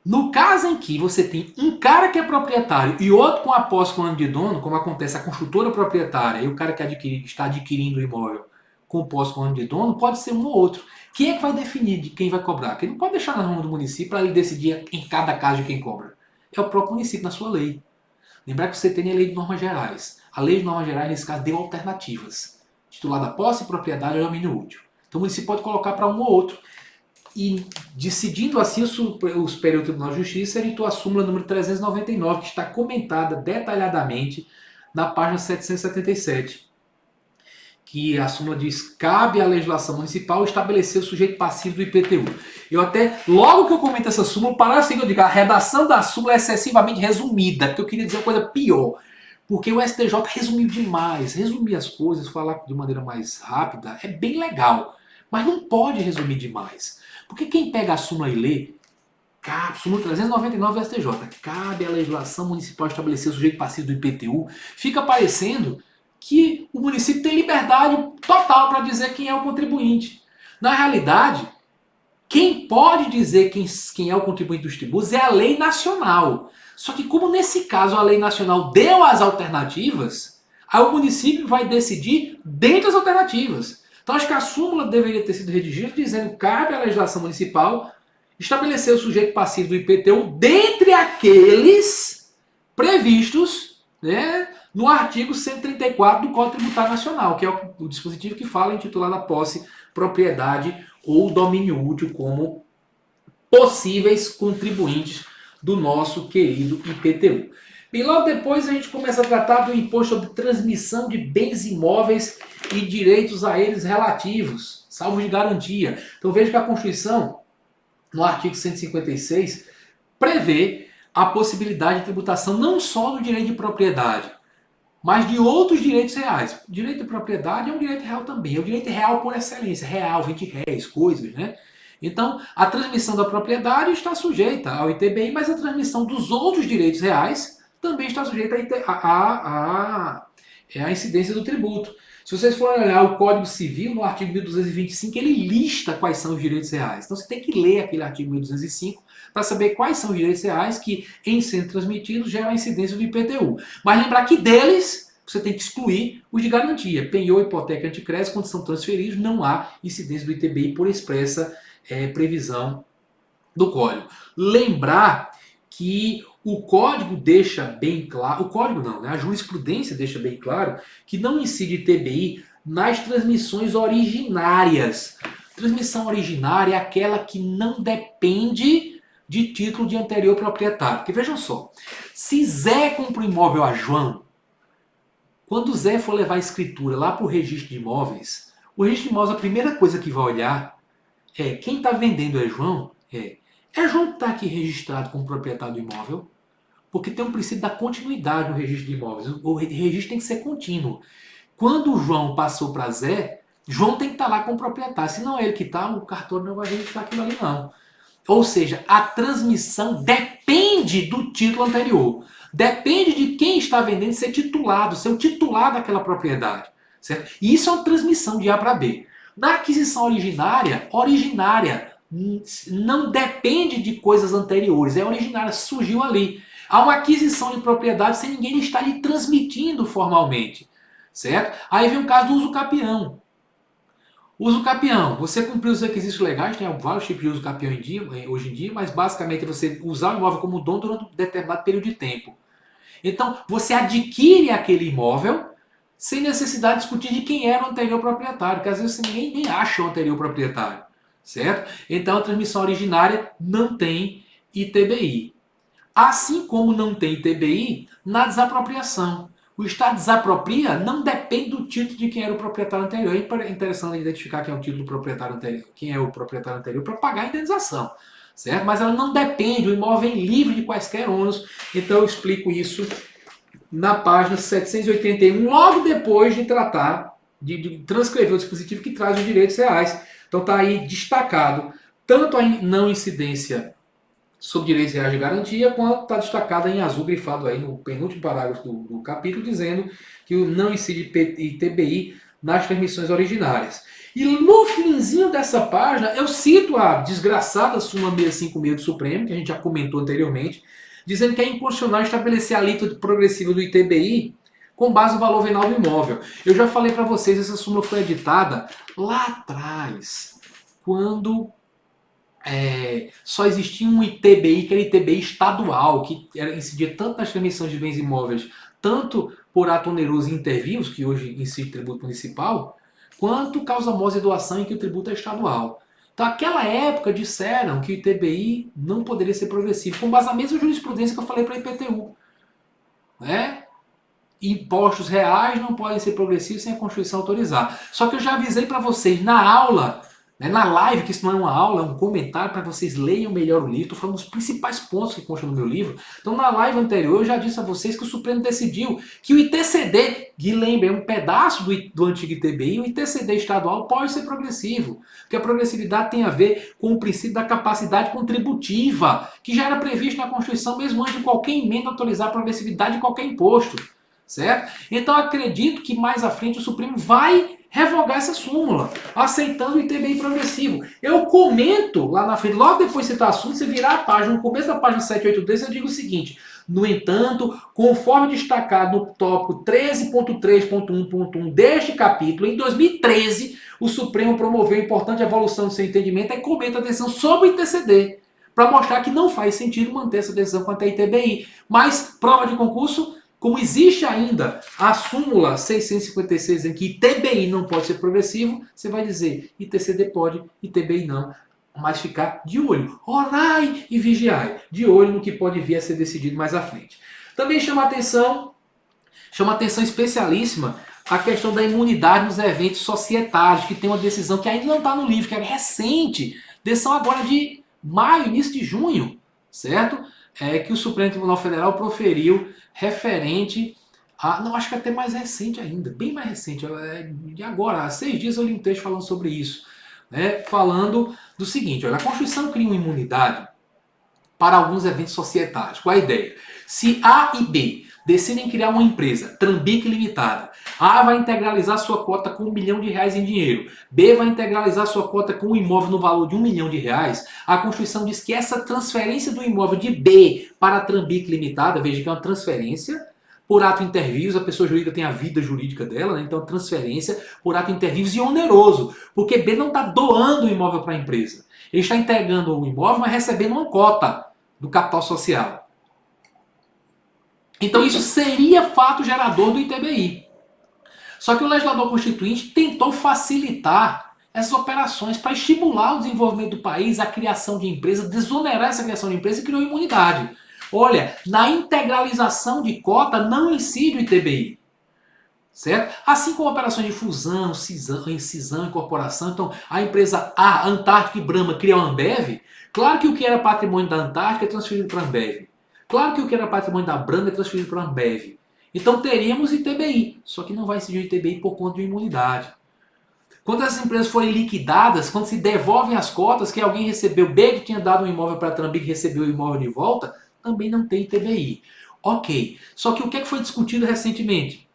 No caso em que você tem um cara que é proprietário e outro com a posse com o nome de dono, como acontece a construtora proprietária e o cara que está adquirindo o imóvel com posse com o nome de dono, pode ser um ou outro. Quem é que vai definir de quem vai cobrar? Quem não pode deixar na mão do município para ele decidir em cada caso de quem cobra. É o próprio município na sua lei. Lembrar que você tem a lei de normas gerais. A lei de normas gerais, nesse caso, deu alternativas. Titular da posse, propriedade ou domínio útil. Então o município pode colocar para um ou outro. E decidindo assim, o Superior Tribunal de Justiça editou a súmula número 399, que está comentada detalhadamente na página 777. Que a súmula diz: cabe à legislação municipal estabelecer o sujeito passivo do IPTU. Eu até, logo que eu comento essa súmula, para assim que eu digo, a redação da súmula é excessivamente resumida, porque eu queria dizer uma coisa pior. Porque o STJ resumiu demais. Resumir as coisas, falar de maneira mais rápida, é bem legal. Mas não pode resumir demais. Porque quem pega a súmula e lê, súmula 399 do STJ, cabe à legislação municipal estabelecer o sujeito passivo do IPTU, fica parecendo que o município tem liberdade total para dizer quem é o contribuinte. Na realidade, quem pode dizer quem é o contribuinte dos tributos é a lei nacional. Só que como nesse caso a lei nacional deu as alternativas, aí o município vai decidir dentre as alternativas. Então acho que a súmula deveria ter sido redigida dizendo que cabe à legislação municipal estabelecer o sujeito passivo do IPTU dentre aqueles previstos, né, no artigo 134 do Código Tributário Nacional, que é o dispositivo que fala em titular da posse, propriedade ou domínio útil como possíveis contribuintes do nosso querido IPTU. E logo depois a gente começa a tratar do imposto sobre transmissão de bens imóveis e direitos a eles relativos, salvos de garantia. Então veja que a Constituição, no artigo 156, prevê a possibilidade de tributação não só do direito de propriedade, mas de outros direitos reais. O direito de propriedade é um direito real também, é o direito real por excelência, real, vem de réis, coisas, né? Então, a transmissão da propriedade está sujeita ao ITBI, mas a transmissão dos outros direitos reais também está sujeita à incidência do tributo. Se vocês forem olhar o Código Civil, no artigo 1225, ele lista quais são os direitos reais. Então você tem que ler aquele artigo 1205 para saber quais são os direitos reais que, em sendo transmitidos, geram a incidência do IPTU. Mas lembrar que deles você tem que excluir os de garantia. Penhor, hipoteca, anticrédito, quando são transferidos, não há incidência do ITBI por expressa previsão do Código. Lembrar que o Código deixa bem claro, o Código não, né? A jurisprudência deixa bem claro que não incide ITBI nas transmissões originárias. Transmissão originária é aquela que não depende de título de anterior proprietário. Porque vejam só, se Zé compra um imóvel a João, quando Zé for levar a escritura lá para o registro de imóveis, o registro de imóveis, a primeira coisa que vai olhar é quem está vendendo é João? É João que está aqui registrado como proprietário do imóvel? Porque tem um princípio da continuidade no registro de imóveis. O registro tem que ser contínuo. Quando o João passou para Zé, João tem que estar lá como proprietário. Se não é ele que está, o cartório não vai registrar aquilo ali não. Ou seja, a transmissão depende do título anterior. Depende de quem está vendendo ser titulado, ser o titular daquela propriedade. Certo? E isso é uma transmissão de A para B. Na aquisição originária não depende de coisas anteriores, é originária, surgiu ali. Há uma aquisição de propriedade sem ninguém estar lhe transmitindo formalmente, certo? Aí vem o caso do uso capião. Uso capião, você cumpriu os requisitos legais, tem vários tipos de uso capião hoje em dia, mas basicamente é você usar o imóvel como dono durante um determinado período de tempo. Então, você adquire aquele imóvel sem necessidade de discutir de quem era o anterior proprietário, porque às vezes ninguém nem acha o anterior proprietário, certo? Então a transmissão originária não tem ITBI. Assim como não tem ITBI na desapropriação. O Estado desapropria não depende do título de quem era o proprietário anterior. É interessante identificar quem é o título do proprietário anterior, quem é o proprietário anterior para pagar a indenização, certo? Mas ela não depende, o imóvel é livre de quaisquer ônus. Então eu explico isso na página 781, logo depois de tratar, de transcrever o dispositivo que traz os direitos reais. Então está aí destacado tanto a não incidência sobre direitos reais de garantia, quanto está destacada em azul grifado aí no penúltimo parágrafo do capítulo, dizendo que o não incide ITBI nas transmissões originárias. E no finzinho dessa página, eu cito a desgraçada súmula 656 do Supremo, que a gente já comentou anteriormente, dizendo que é inconstitucional estabelecer a alíquota progressiva do ITBI com base no valor venal do imóvel. Eu já falei para vocês, essa súmula foi editada lá atrás, quando só existia um ITBI, que era ITBI estadual, que incidia tanto nas transmissões de bens imóveis, tanto por ato oneroso e interviews, que hoje incide tributo municipal, quanto causa-morte e doação, em que o tributo é estadual. Então, naquela época, disseram que o ITBI não poderia ser progressivo, com base na mesma jurisprudência que eu falei para a IPTU. Né? Impostos reais não podem ser progressivos sem a Constituição autorizar. Só que eu já avisei para vocês na aula, na live, que isso não é uma aula, é um comentário para que vocês leiam melhor o livro. Estou falando dos principais pontos que constam no meu livro. Então, na live anterior, eu já disse a vocês que o Supremo decidiu que o ITCD, que lembra, é um pedaço do antigo ITBI, o ITCD estadual pode ser progressivo. Porque a progressividade tem a ver com o princípio da capacidade contributiva, que já era previsto na Constituição, mesmo antes de qualquer emenda autorizar a progressividade de qualquer imposto. Certo? Então acredito que mais à frente o Supremo vai revogar essa súmula, aceitando o ITBI progressivo. Eu comento lá na frente, logo depois de citar assunto, você virar a página, no começo da página 783, eu digo o seguinte: no entanto, conforme destacado no tópico 13.3.1.1 deste capítulo, em 2013, o Supremo promoveu importante evolução do seu entendimento e comenta atenção sobre o ITCD, para mostrar que não faz sentido manter essa decisão quanto a ITBI. Mas, prova de concurso, como existe ainda a súmula 656 em que ITBI não pode ser progressivo, você vai dizer ITCD pode, ITBI não. Mas ficar de olho, orai e vigiai, de olho no que pode vir a ser decidido mais à frente. Também chama atenção especialíssima a questão da imunidade nos eventos societários, que tem uma decisão que ainda não está no livro, que é recente, decisão agora de maio, início de junho, certo? Que o Supremo Tribunal Federal proferiu referente a... Não, acho que até mais recente ainda, bem mais recente. De agora, há 6 dias eu li um texto falando sobre isso. Falando do seguinte: olha, a Constituição cria uma imunidade para alguns eventos societários. Qual a ideia? Se A e B decidem criar uma empresa, Trambique Limitada, A vai integralizar sua cota com R$1 milhão em dinheiro, B vai integralizar sua cota com um imóvel no valor de R$1 milhão, a Constituição diz que essa transferência do imóvel de B para a Trambique Limitada, veja que é uma transferência por ato interviews, a pessoa jurídica tem a vida jurídica dela, né? Então transferência por ato interviews e oneroso, porque B não está doando o imóvel para a empresa. Ele está entregando o imóvel, mas recebendo uma cota do capital social. Então isso seria fato gerador do ITBI. Só que o legislador constituinte tentou facilitar essas operações para estimular o desenvolvimento do país, a criação de empresas, desonerar essa criação de empresas e criou imunidade. Olha, na integralização de cota não incide o ITBI. Certo? Assim como operações de fusão, cisão, incorporação. Então, a empresa A, Antártica e Brahma, cria a Ambev. Claro que o que era patrimônio da Antártica é transferido para a Ambev. Claro que o que era patrimônio da Brahma é transferido para a Ambev. Então teríamos ITBI, só que não vai incidir o ITBI por conta de imunidade. Quando essas empresas forem liquidadas, quando se devolvem as cotas, que alguém recebeu, B que tinha dado um imóvel para a Trambique recebeu o imóvel de volta, também não tem ITBI. Ok, só que o que foi discutido recentemente?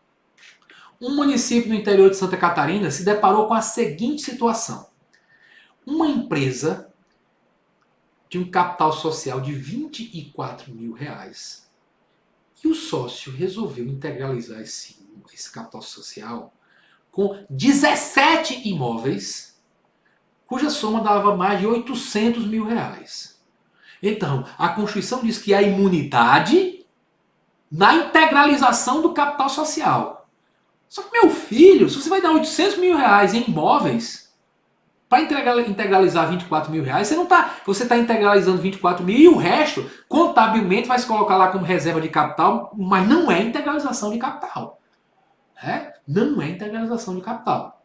Um município no interior de Santa Catarina se deparou com a seguinte situação. Uma empresa de um capital social de R$24 mil e o sócio resolveu integralizar esse capital social com 17 imóveis, cuja soma dava mais de R$800 mil. Então, a Constituição diz que há imunidade na integralização do capital social. Só que, meu filho, se você vai dar R$800 mil em imóveis, Para integralizar 24 mil reais, você está integralizando 24 mil e o resto, contabilmente, vai se colocar lá como reserva de capital, mas não é integralização de capital. Não é integralização de capital.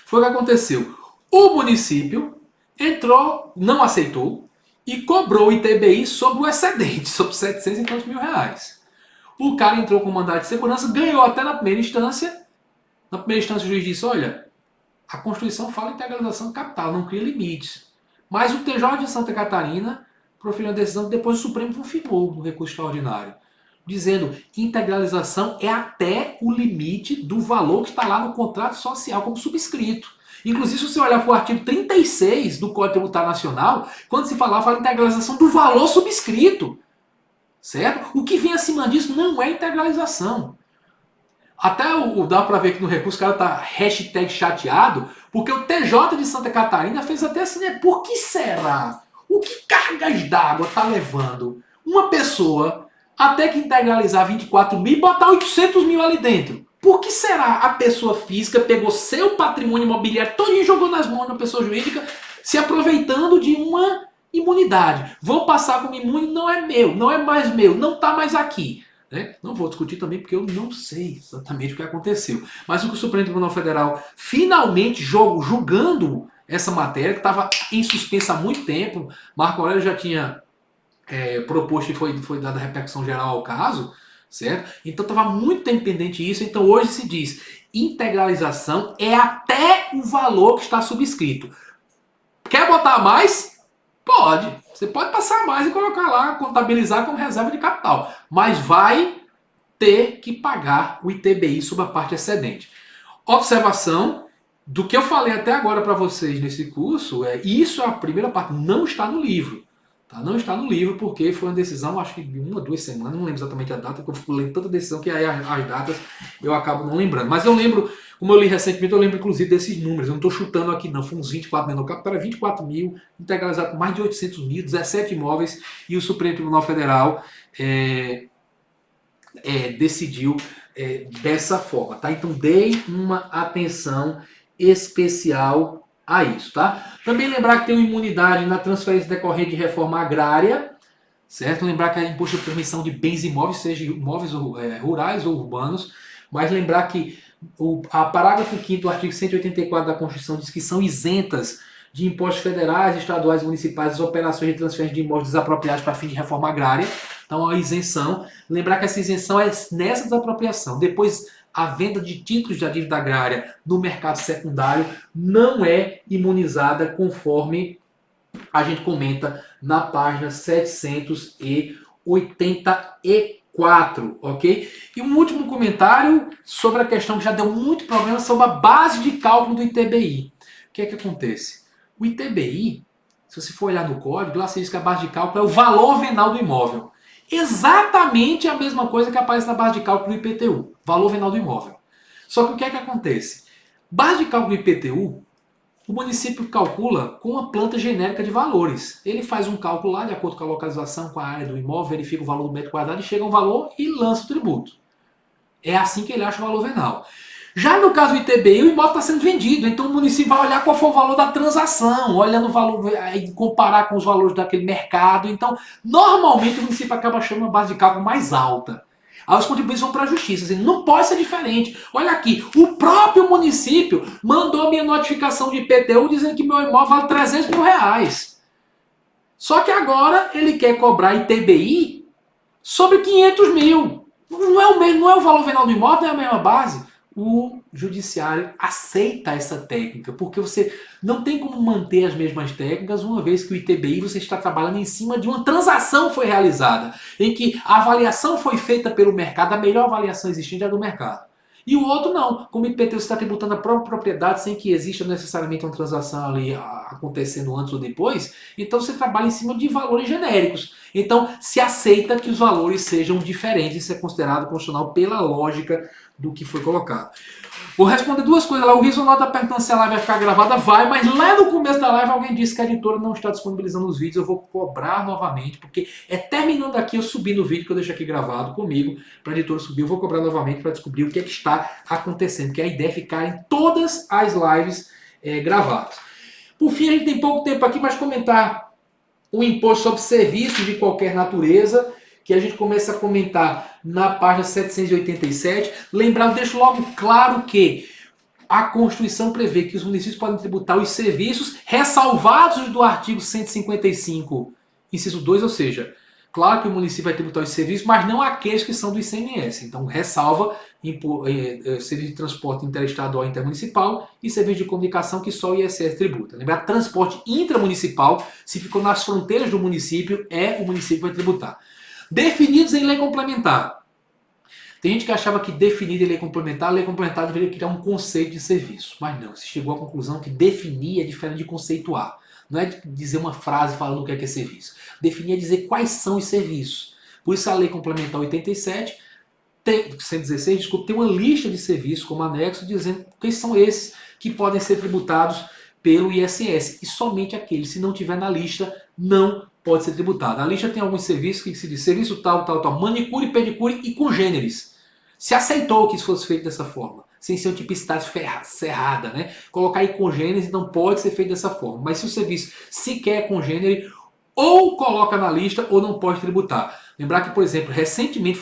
Foi o que aconteceu. O município entrou, não aceitou e cobrou o ITBI sobre o excedente, sobre 700 e tantos mil reais. O cara entrou com mandado de segurança, ganhou até na primeira instância. Na primeira instância o juiz disse, olha, a Constituição fala em integralização de capital, não cria limites. Mas o TJ de Santa Catarina proferiu uma decisão que depois o Supremo confirmou no recurso extraordinário, dizendo que integralização é até o limite do valor que está lá no contrato social como subscrito. Inclusive, se você olhar para o artigo 36 do Código Tributário Nacional, quando se fala integralização do valor subscrito. Certo? O que vem acima disso não é integralização. Até dá para ver que no recurso o cara tá hashtag chateado, porque o TJ de Santa Catarina fez até assim, né? Por que será? O que cargas d'água tá levando uma pessoa até que integralizar 24 mil e botar 800 mil ali dentro? Por que será a pessoa física pegou seu patrimônio imobiliário todo e jogou nas mãos da pessoa jurídica, se aproveitando de uma imunidade? Vou passar como imune, não é meu, não é mais meu, não está mais aqui. Não vou discutir também porque eu não sei exatamente o que aconteceu. Mas o que o Supremo Tribunal Federal finalmente julgando essa matéria, que estava em suspensa há muito tempo, Marco Aurélio já tinha proposto e foi dada repercussão geral ao caso, certo? Então estava muito tempo pendente isso, então hoje se diz integralização é até o valor que está subscrito. Quer botar mais? Pode. Você pode passar mais e colocar lá, contabilizar como reserva de capital. Mas vai ter que pagar o ITBI sobre a parte excedente. Observação do que eu falei até agora para vocês nesse curso, isso é a primeira parte, não está no livro. Tá? Não está no livro porque foi uma decisão, acho que de 1 ou 2 semanas, não lembro exatamente a data, porque eu fico lendo tanta decisão que aí as datas eu acabo não lembrando. Mas eu lembro, como eu li recentemente, eu lembro inclusive desses números. Eu não estou chutando aqui não, foram uns 24 mil no capital, era 24 mil, integralizado com mais de 800 mil, 17 imóveis, e o Supremo Tribunal Federal decidiu dessa forma. Tá? Então dei uma atenção especial a isso, tá? Também lembrar que tem uma imunidade na transferência decorrente de reforma agrária, certo? Lembrar que é imposto de permissão de bens imóveis, seja imóveis rurais ou urbanos, mas lembrar que a parágrafo 5º do artigo 184 da Constituição diz que são isentas de impostos federais, estaduais e municipais as operações de transferência de imóveis desapropriados para fim de reforma agrária. Então, a isenção. Lembrar que essa isenção é nessa desapropriação. Depois, a venda de títulos da dívida agrária no mercado secundário não é imunizada, conforme a gente comenta na página 784, ok? E um último comentário sobre a questão que já deu muito problema sobre a base de cálculo do ITBI. O que é que acontece? O ITBI, se você for olhar no código, lá se diz que a base de cálculo é o valor venal do imóvel. Exatamente a mesma coisa que aparece na base de cálculo do IPTU, valor venal do imóvel. Só que o que é que acontece? Base de cálculo do IPTU, o município calcula com uma planta genérica de valores. Ele faz um cálculo lá de acordo com a localização, com a área do imóvel, verifica o valor do metro quadrado e chega a um valor e lança o tributo. É assim que ele acha o valor venal. Já no caso do ITBI, o imóvel está sendo vendido, então o município vai olhar qual foi o valor da transação, olhando o valor, aí comparar com os valores daquele mercado. Então, normalmente o município acaba achando uma base de cálculo mais alta. Aí os contribuintes vão para a justiça, assim, não pode ser diferente. Olha aqui, o próprio município mandou minha notificação de IPTU dizendo que meu imóvel vale 300 mil reais. Só que agora ele quer cobrar ITBI sobre 500 mil. Não é o mesmo, não é o valor venal do imóvel, não é a mesma base. O judiciário aceita essa técnica, porque você não tem como manter as mesmas técnicas, uma vez que o ITBI você está trabalhando em cima de uma transação que foi realizada, em que a avaliação foi feita pelo mercado, a melhor avaliação existente é a do mercado. E o outro não, como o IPTU você está tributando a própria propriedade sem que exista necessariamente uma transação ali acontecendo antes ou depois, então você trabalha em cima de valores genéricos. Então se aceita que os valores sejam diferentes, isso é considerado constitucional pela lógica do que foi colocado. Vou responder duas coisas lá. O Risonaldo está perguntando se a live vai ficar gravada. Vai, mas lá no começo da live alguém disse que a editora não está disponibilizando os vídeos. Eu vou cobrar novamente, porque terminando aqui eu subi no vídeo que eu deixo aqui gravado comigo para a editora subir. Eu vou cobrar novamente para descobrir o que é que está acontecendo, que a ideia é ficar em todas as lives gravadas. Por fim, a gente tem pouco tempo aqui, mas comentar o imposto sobre serviços de qualquer natureza, que a gente começa a comentar na página 787. Lembrar, eu deixo logo claro que a Constituição prevê que os municípios podem tributar os serviços ressalvados do artigo 155, inciso 2, ou seja, claro que o município vai tributar os serviços, mas não aqueles que são do ICMS. Então, ressalva serviço de transporte interestadual e intermunicipal e serviço de comunicação que só o ISS tributa. Lembrar, transporte intramunicipal, se ficou nas fronteiras do município, o município que vai tributar. Definidos em lei complementar. Tem gente que achava que definir em lei complementar, a lei complementar deveria criar um conceito de serviço. Mas não, se chegou à conclusão que definir é diferente de conceituar. Não é dizer uma frase falando o que é serviço. Definir é dizer quais são os serviços. Por isso a lei complementar 87, 116, desculpa, tem uma lista de serviços como anexo dizendo quais são esses que podem ser tributados pelo ISS. E somente aqueles, se não tiver na lista, não pode ser tributado. A lista tem alguns serviços que se diz serviço tal, manicure, pedicure e congêneres. Se aceitou que isso fosse feito dessa forma, sem ser uma tipicidade cerrada, né? Colocar aí congêneres não pode ser feito dessa forma. Mas se o serviço sequer é congênere, ou coloca na lista ou não pode tributar. Lembrar que, por exemplo,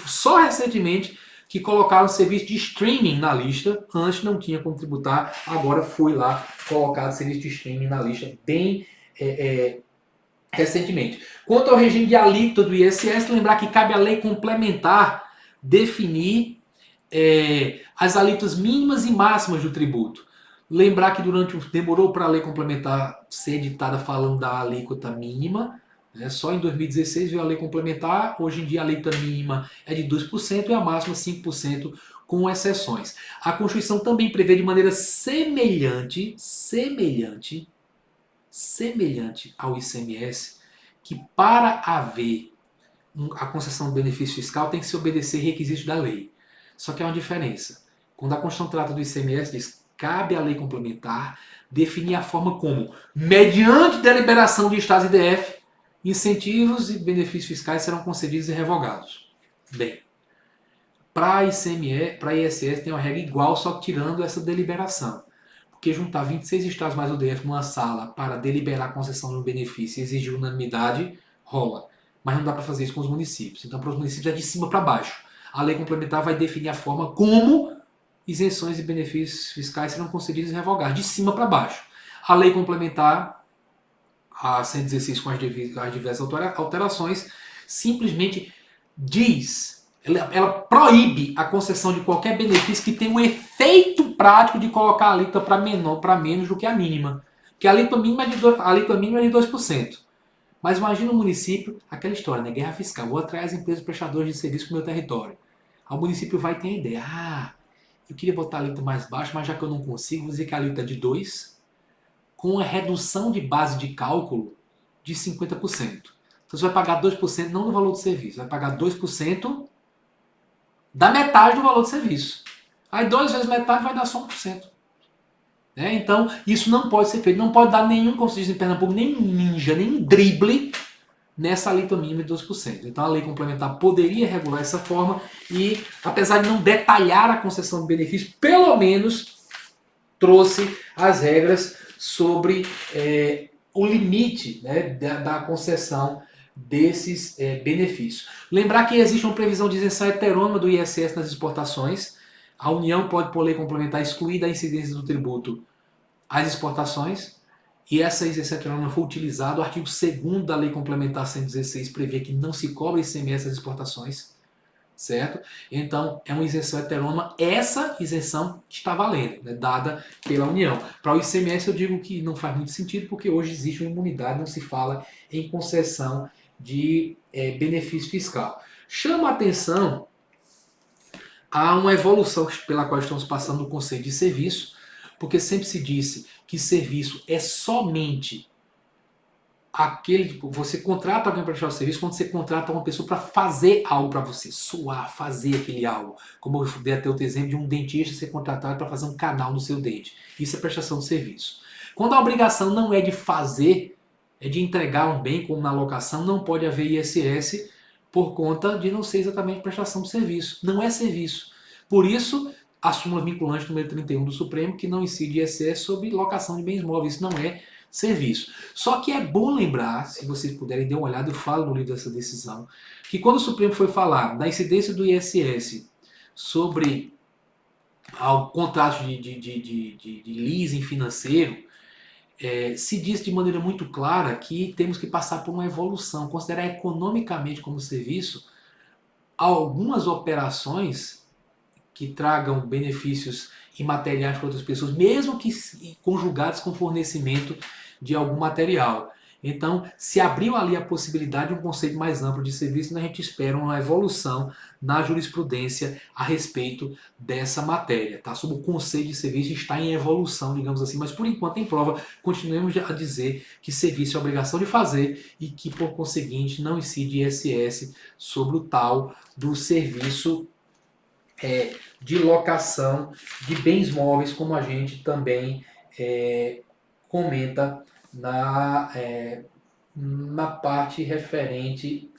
só recentemente, que colocaram serviço de streaming na lista, antes não tinha como tributar, agora foi lá colocado serviço de streaming na lista bem recentemente. Quanto ao regime de alíquota do ISS, lembrar que cabe à lei complementar definir as alíquotas mínimas e máximas do tributo. Lembrar que demorou para a lei complementar ser editada falando da alíquota mínima, né? Só em 2016 veio a lei complementar, hoje em dia a alíquota mínima é de 2% e a máxima 5%, com exceções. A Constituição também prevê de maneira semelhante ao ICMS, que para haver a concessão de benefício fiscal tem que se obedecer requisitos da lei. Só que há uma diferença. Quando a Constituição trata do ICMS, diz cabe à lei complementar definir a forma como, mediante deliberação de Estados e DF, incentivos e benefícios fiscais serão concedidos e revogados. Bem, para ISS tem uma regra igual, só que tirando essa deliberação. Porque juntar 26 estados mais o DF numa sala para deliberar a concessão de um benefício e exigir unanimidade, rola. Mas não dá para fazer isso com os municípios. Então, para os municípios é de cima para baixo. A lei complementar vai definir a forma como isenções e benefícios fiscais serão concedidos e revogados, de cima para baixo. A lei complementar, a 116 com as diversas alterações, simplesmente diz, ela proíbe a concessão de qualquer benefício que tenha um efeito prático de colocar a alíquota para menos do que a mínima. Porque a alíquota mínima é de 2%. Mas imagina o município, aquela história, né? Guerra fiscal. Vou atrair as empresas prestadoras de serviço para o meu território. Aí o município vai ter a ideia. Eu queria botar a alíquota mais baixa, mas já que eu não consigo, vou dizer que a alíquota é de 2%, com a redução de base de cálculo de 50%. Então você vai pagar 2% não do valor do serviço, vai pagar 2% da metade do valor do serviço. Aí 2 vezes metade vai dar só 1%. Então, isso não pode ser feito. Não pode dar nenhum, como se diz em Pernambuco, nem ninja, nem drible nessa alíquota mínima de 2%. Então, a lei complementar poderia regular essa forma e, apesar de não detalhar a concessão de benefício, pelo menos trouxe as regras sobre o limite, né, da concessão desses benefícios. Lembrar que existe uma previsão de isenção heterônima do ISS nas exportações. A União pode, por lei complementar, excluir da incidência do tributo as exportações, e essa isenção heterônima foi utilizada. O artigo 2º da Lei Complementar 116 prevê que não se cobra ICMS das exportações, certo? Então, é uma isenção heterônima. Essa isenção está valendo, né, dada pela União. Para o ICMS, eu digo que não faz muito sentido, porque hoje existe uma imunidade, não se fala em concessão de benefício fiscal. Chama a atenção há uma evolução pela qual estamos passando no conceito de serviço, porque sempre se disse que serviço é somente aquele... Você contrata alguém para prestar o serviço quando você contrata uma pessoa para fazer algo para você, fazer aquele algo. Como eu dei até o exemplo de um dentista ser contratado para fazer um canal no seu dente. Isso é prestação de serviço. Quando a obrigação não é de fazer, é de entregar um bem, como na locação, não pode haver ISS, por conta de não ser exatamente prestação de serviço. Não é serviço. Por isso, a súmula vinculante número 31 do Supremo, que não incide ISS sobre locação de bens móveis. Isso não é serviço. Só que é bom lembrar, se vocês puderem dar uma olhada, eu falo no livro dessa decisão, que quando o Supremo foi falar da incidência do ISS sobre ao contrato de leasing financeiro, se diz de maneira muito clara que temos que passar por uma evolução, considerar economicamente como serviço algumas operações que tragam benefícios imateriais para outras pessoas, mesmo que conjugados com fornecimento de algum material. Então, se abriu ali a possibilidade de um conceito mais amplo de serviço, a gente espera uma evolução na jurisprudência a respeito dessa matéria. Tá? Sobre o conceito de serviço está em evolução, digamos assim, mas por enquanto em prova, continuemos a dizer que serviço é obrigação de fazer e que, por conseguinte, não incide ISS sobre o tal do serviço de locação de bens móveis, como a gente também comenta na parte referente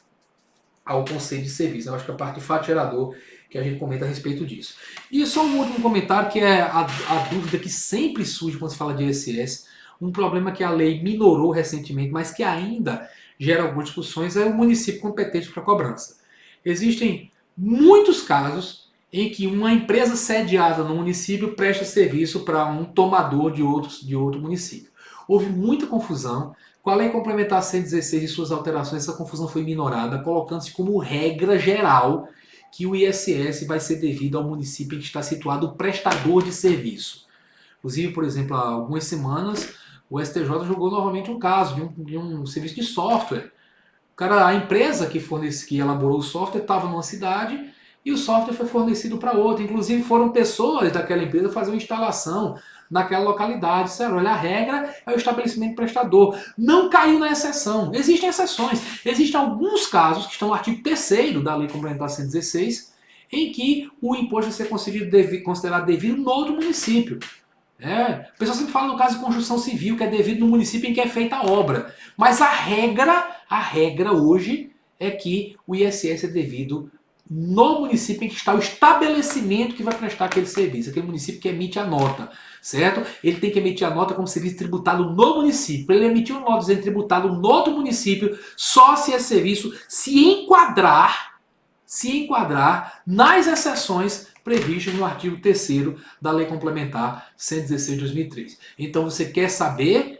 ao conceito de serviço. Eu acho que a parte do fato gerador que a gente comenta a respeito disso. E só um último comentário, que é a dúvida que sempre surge quando se fala de ISS, um problema que a lei minorou recentemente, mas que ainda gera algumas discussões, é o município competente para cobrança. Existem muitos casos em que uma empresa sediada no município presta serviço para um tomador de outro município. Houve muita confusão. Com a Lei Complementar 116 e suas alterações, essa confusão foi minorada, colocando-se como regra geral que o ISS vai ser devido ao município em que está situado o prestador de serviço. Inclusive, por exemplo, há algumas semanas, o STJ julgou novamente um caso de um serviço de software. A empresa que elaborou o software estava numa cidade e o software foi fornecido para outra. Inclusive foram pessoas daquela empresa fazer uma instalação naquela localidade. Disseram, olha, a regra é o estabelecimento prestador. Não caiu na exceção. Existem exceções. Existem alguns casos que estão no artigo 3º da Lei Complementar 116, em que o imposto vai ser considerado devido no outro município. O pessoal sempre fala no caso de construção civil, que é devido no município em que é feita a obra. Mas a regra hoje é que o ISS é devido no município em que está o estabelecimento que vai prestar aquele serviço, aquele município que emite a nota, certo? Ele tem que emitir a nota como serviço tributado no município. Para ele emitir uma nota dizendo tributado no outro município, só se esse serviço se enquadrar nas exceções previstas no artigo 3º da Lei Complementar 116 de 2003. Então você quer saber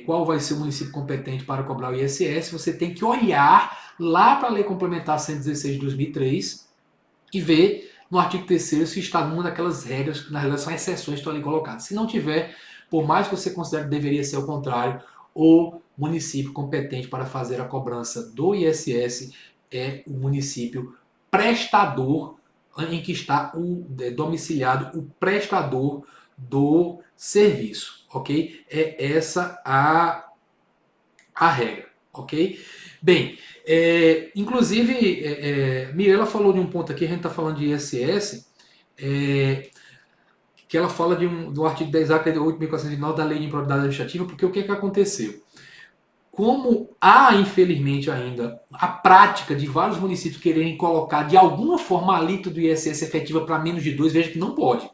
qual vai ser o município competente para cobrar o ISS, você tem que olhar lá para a Lei Complementar 116 de 2003 e ver no artigo 3º se está numa daquelas regras que na realidade são exceções que estão ali colocadas. Se não tiver, por mais que você considere que deveria ser o contrário, o município competente para fazer a cobrança do ISS é o município prestador em que está domiciliado o prestador do serviço, ok? É essa a regra, ok? Bem, inclusive, Mirella falou de um ponto aqui, a gente está falando de ISS, que ela fala do artigo 10A, que é 8.409 da Lei de Improbidade Administrativa, porque o que aconteceu? Como há, infelizmente, ainda a prática de vários municípios quererem colocar de alguma forma a alíquota do ISS efetiva para menos de 2, veja que não pode.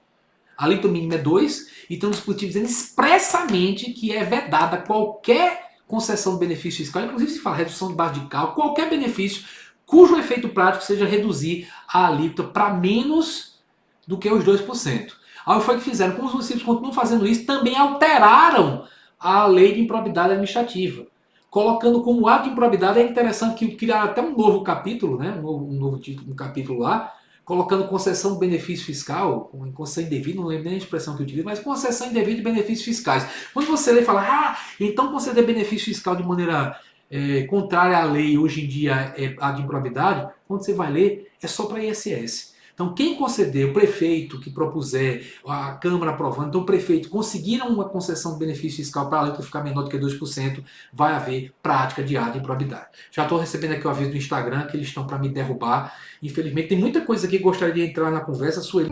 A alíquota mínima é 2, e tem um dispositivo dizendo expressamente que é vedada qualquer concessão de benefício fiscal, inclusive se fala redução de base de cálculo, qualquer benefício cujo efeito prático seja reduzir a alíquota para menos do que os 2%. Aí foi que fizeram, como os municípios continuam fazendo isso, também alteraram a lei de improbidade administrativa. Colocando como ato de improbidade, é interessante que criaram até um novo capítulo, né? um novo título, um capítulo lá, colocando concessão de benefício fiscal, concessão indevida, não lembro nem a expressão que eu utilizo, mas concessão indevida de benefícios fiscais. Quando você lê e fala, então conceder benefício fiscal de maneira contrária à lei, hoje em dia é a de improbidade, quando você vai ler, é só para ISS. Então, quem conceder, o prefeito que propuser, a Câmara aprovando, então o prefeito conseguiram uma concessão de benefício fiscal para a alíquota ficar menor do que 2%, vai haver prática de ato de improbidade. Já estou recebendo aqui o aviso do Instagram que eles estão para me derrubar. Infelizmente, tem muita coisa aqui que gostaria de entrar na conversa. Sueli